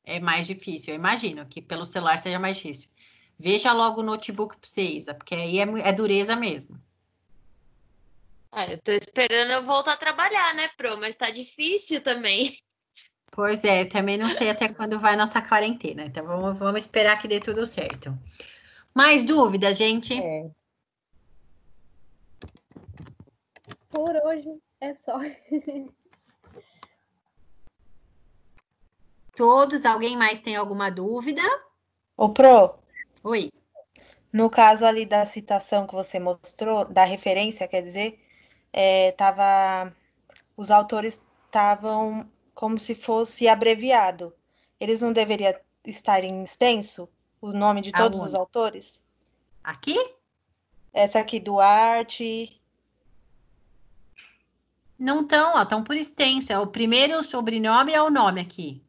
Speaker 1: É mais difícil, eu imagino que pelo celular seja mais difícil. Veja logo o notebook para vocês, porque aí é dureza mesmo.
Speaker 2: Eu tô esperando eu voltar a trabalhar, né, Pro? Mas tá difícil também.
Speaker 1: Pois é, também não sei até quando vai nossa quarentena, então vamos esperar que dê tudo certo. Mais dúvidas, gente?
Speaker 7: Por hoje é só.
Speaker 1: Todos, alguém mais tem alguma dúvida?
Speaker 5: Ô, Pro,
Speaker 1: Oi.
Speaker 5: no caso ali da citação que você mostrou, da referência, quer dizer, os autores estavam como se fosse abreviado. Eles não deveriam estar em extenso, o nome de todos os
Speaker 1: Aonde?
Speaker 5: autores?
Speaker 1: Aqui?
Speaker 5: Essa aqui, Duarte.
Speaker 1: Não estão, ó, estão por extenso. É o primeiro sobrenome é o nome aqui.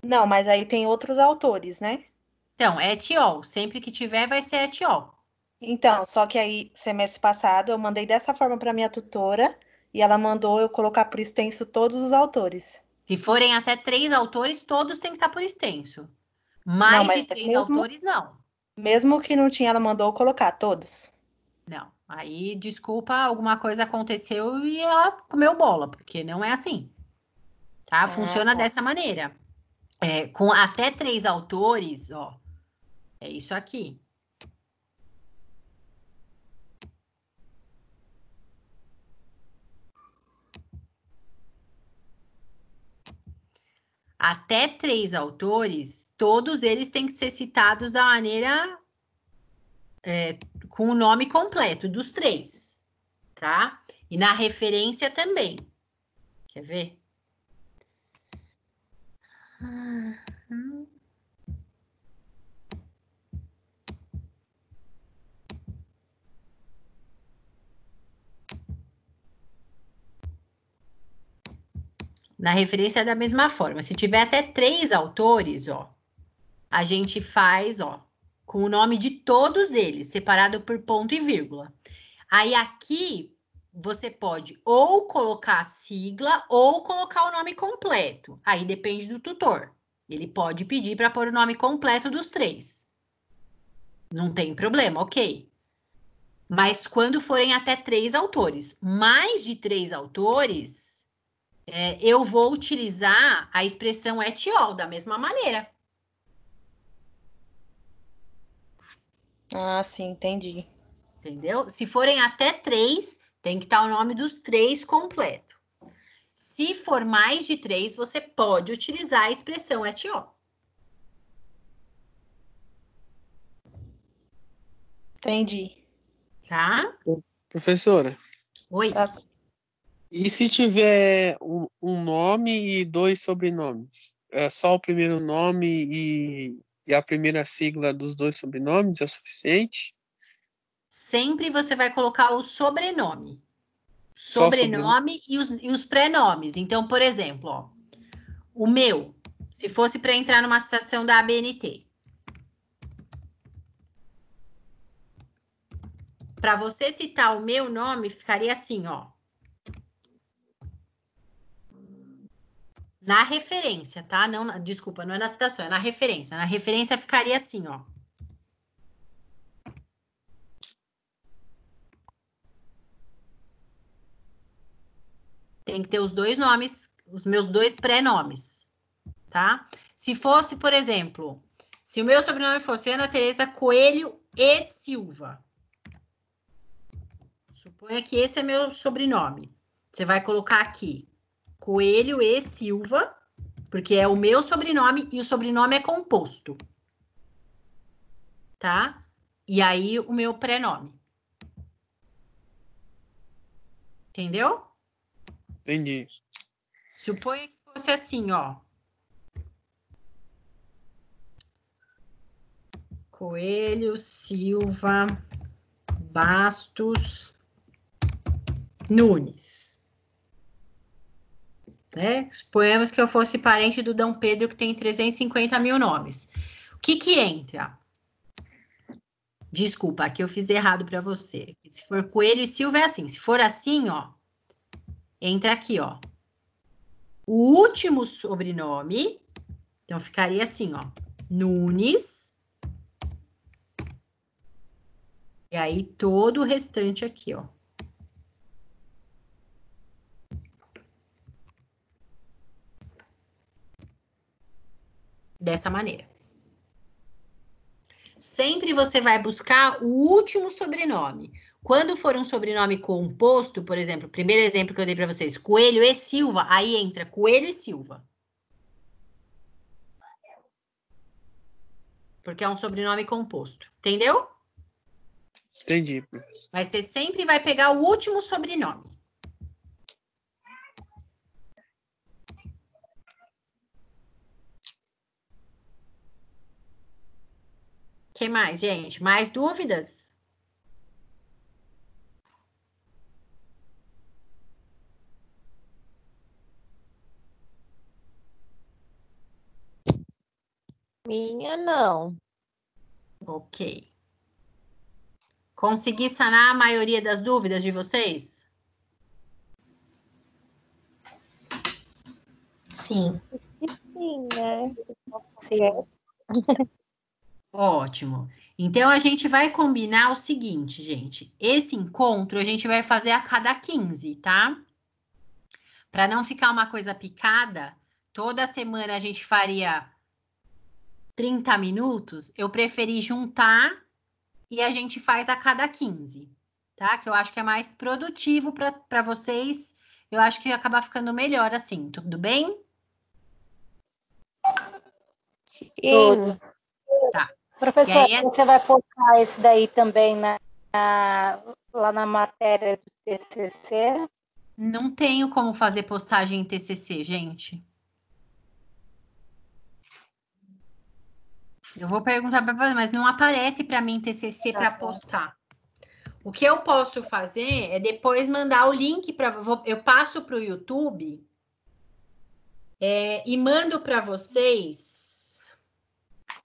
Speaker 5: Não, mas aí tem outros autores, né?
Speaker 1: Então, é Etiol. Sempre que tiver, vai ser Etiol.
Speaker 5: Então, só que aí, semestre passado, eu mandei dessa forma para minha tutora e ela mandou eu colocar por extenso todos os autores.
Speaker 1: Se forem até 3 autores, todos têm que estar por extenso.
Speaker 5: Não,
Speaker 1: Mais
Speaker 5: mas
Speaker 1: de 3 autores, não.
Speaker 5: mesmo que não tinha, ela mandou eu colocar todos.
Speaker 1: Não. Aí, desculpa, alguma coisa aconteceu e ela comeu bola, porque não é assim. Tá? Funciona dessa maneira. Com até 3 autores, ó. É isso aqui. Até 3 autores, todos eles têm que ser citados da maneira com o nome completo dos 3, tá? E na referência também. Quer ver? Na referência é da mesma forma. Se tiver até 3 autores, ó, a gente faz, ó, com o nome de todos eles, separado por ponto e vírgula. Aí aqui você pode ou colocar a sigla ou colocar o nome completo. Aí depende do tutor. Ele pode pedir para pôr o nome completo dos 3. Não tem problema, ok. Mas quando forem até 3 autores, mais de 3 autores, eu vou utilizar a expressão et al. Da mesma maneira.
Speaker 9: Ah, sim, entendi.
Speaker 1: Entendeu? Se forem até 3, tem que estar o nome dos 3 completo. Se for mais de 3, você pode utilizar a expressão et al.
Speaker 9: Entendi.
Speaker 1: Tá?
Speaker 8: Professora,
Speaker 1: Oi.
Speaker 9: Tá.
Speaker 8: e se tiver um nome e 2 sobrenomes? É só o primeiro nome e a primeira sigla dos 2 sobrenomes é suficiente?
Speaker 1: Sempre você vai colocar o sobrenome.
Speaker 8: Só
Speaker 1: Sobrenome e os prenomes. Então, por exemplo, ó, o meu, se fosse para entrar numa citação da ABNT. Para você citar o meu nome, ficaria assim, ó. Na referência, tá? Não, desculpa, não é na citação, é na referência. Na referência ficaria assim, ó. Tem que ter os 2 nomes, os meus 2 pré-nomes, tá? Se fosse, por exemplo, se o meu sobrenome fosse Ana Tereza Coelho e Silva. Suponha que esse é meu sobrenome. Você vai colocar aqui Coelho e Silva, porque é o meu sobrenome e o sobrenome é composto. Tá? E aí o meu prenome. Entendeu?
Speaker 8: Entendi.
Speaker 1: Suponha que fosse assim, ó. Coelho, Silva, Bastos, Nunes. Né? Suponhamos que eu fosse parente do Dom Pedro, que tem 350 mil nomes. O que que entra? Desculpa, aqui eu fiz errado para você. Se for Coelho e Silva é assim. Se for assim, ó, entra aqui, ó. O último sobrenome, então ficaria assim, ó. Nunes. E aí todo o restante aqui, ó. Dessa maneira. Sempre você vai buscar o último sobrenome. Quando for um sobrenome composto, por exemplo, o primeiro exemplo que eu dei para vocês, Coelho e Silva, aí entra Coelho e Silva. Porque é um sobrenome composto. Entendeu?
Speaker 8: Entendi.
Speaker 1: Mas você sempre vai pegar o último sobrenome. O que mais, gente? Mais dúvidas?
Speaker 2: Minha não.
Speaker 1: Ok. Consegui sanar a maioria das dúvidas de vocês?
Speaker 6: Sim.
Speaker 2: Sim, né?
Speaker 5: Sim.
Speaker 1: Ótimo. Então, a gente vai combinar o seguinte, gente. Esse encontro a gente vai fazer a cada 15, tá? Para não ficar uma coisa picada, toda semana a gente faria 30 minutos. Eu preferi juntar e a gente faz a cada 15, tá? Que eu acho que é mais produtivo para vocês. Eu acho que ia acabar ficando melhor assim, tudo bem?
Speaker 2: Sim.
Speaker 1: Tá.
Speaker 5: Professor,
Speaker 1: aí,
Speaker 5: você vai postar esse daí também lá na matéria do TCC?
Speaker 1: Não tenho como fazer postagem em TCC, gente. Eu vou perguntar para, mas não aparece para mim TCC para postar. O que eu posso fazer é depois mandar o link para, eu passo para o YouTube E mando para vocês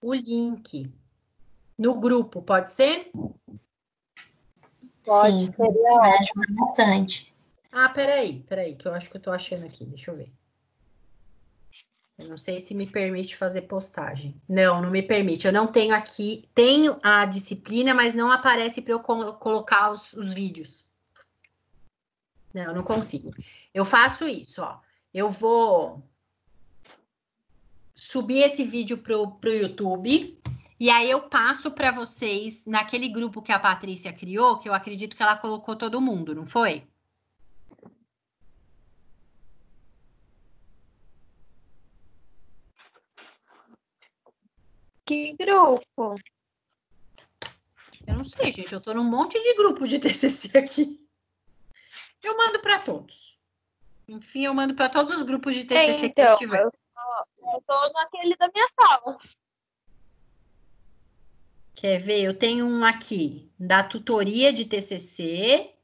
Speaker 1: o link no grupo, pode ser?
Speaker 5: Pode,
Speaker 6: Sim,
Speaker 5: seria
Speaker 6: vai
Speaker 5: ótimo.
Speaker 6: ajudar bastante.
Speaker 1: Ah, peraí, que eu acho que eu tô achando aqui, deixa eu ver. Eu não sei se me permite fazer postagem. Não me permite. Eu não tenho aqui, tenho a disciplina, mas não aparece para eu colocar os vídeos. Não consigo. Eu faço isso, ó. Eu vou subir esse vídeo pro YouTube e aí eu passo para vocês naquele grupo que a Patrícia criou, que eu acredito que ela colocou todo mundo, não foi?
Speaker 2: Que grupo?
Speaker 1: Eu não sei, gente. Eu tô num monte de grupo de TCC aqui. Eu mando para todos. Enfim, eu mando para todos os grupos de TCC que eu tiver.
Speaker 2: Eu tô naquele da minha sala.
Speaker 1: Quer ver? Eu tenho um aqui da tutoria de TCC.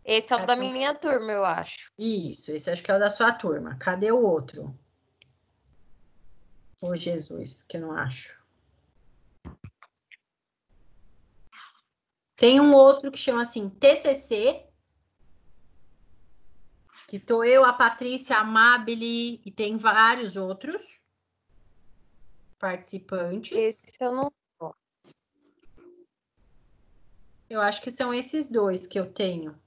Speaker 2: Esse é o da minha turma, eu acho.
Speaker 1: Isso, esse acho que é o da sua turma. Cadê o outro? Ô, Jesus, que eu não acho. Tem um outro que chama assim TCC, que tô eu, a Patrícia, a Amabile e tem vários outros participantes.
Speaker 2: Esse eu não.
Speaker 1: Eu acho que são esses dois que eu tenho.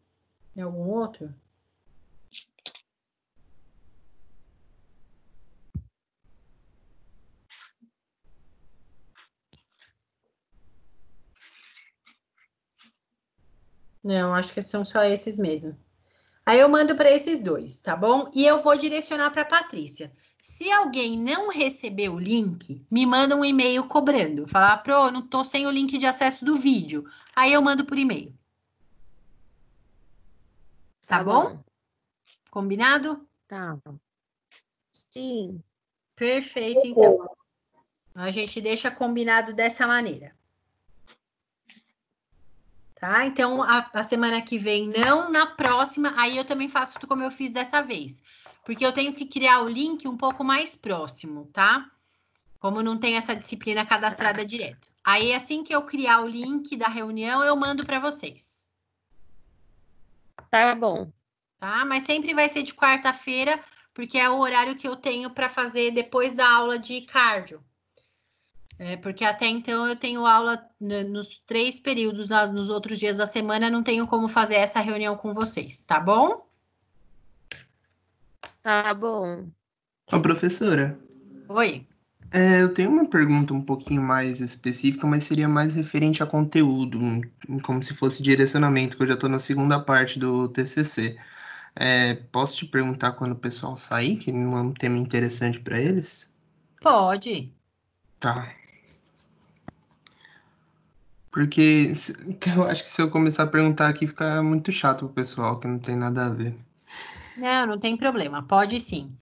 Speaker 1: Tem algum outro? Não, acho que são só esses mesmo. Aí eu mando para esses dois, tá bom? E eu vou direcionar para a Patrícia. Se alguém não receber o link, me manda um e-mail cobrando. Falar, Pro, não tô sem o link de acesso do vídeo. Aí eu mando por e-mail. Tá bom? Combinado?
Speaker 2: Tá. Sim.
Speaker 1: Perfeito, então. A gente deixa combinado dessa maneira. Tá? Então, a semana que vem, não, na próxima, aí eu também faço como eu fiz dessa vez. Porque eu tenho que criar o link um pouco mais próximo, tá? Como não tem essa disciplina cadastrada direto. Aí, assim que eu criar o link da reunião, eu mando para vocês.
Speaker 2: Tá bom.
Speaker 1: Tá? Mas sempre vai ser de quarta-feira, porque é o horário que eu tenho para fazer depois da aula de cardio. Porque até então eu tenho aula nos 3 períodos, nos outros dias da semana, não tenho como fazer essa reunião com vocês, tá bom?
Speaker 2: Tá bom.
Speaker 3: Ô, professora,
Speaker 1: Oi.
Speaker 3: eu tenho uma pergunta um pouquinho mais específica, mas seria mais referente a conteúdo, como se fosse direcionamento, que eu já estou na segunda parte do TCC. Posso te perguntar quando o pessoal sair, que não é um tema interessante para eles?
Speaker 1: Pode.
Speaker 3: Tá. Porque eu acho que se eu começar a perguntar aqui, fica muito chato pro pessoal, que não tem nada a ver.
Speaker 1: Não tem problema. Pode sim.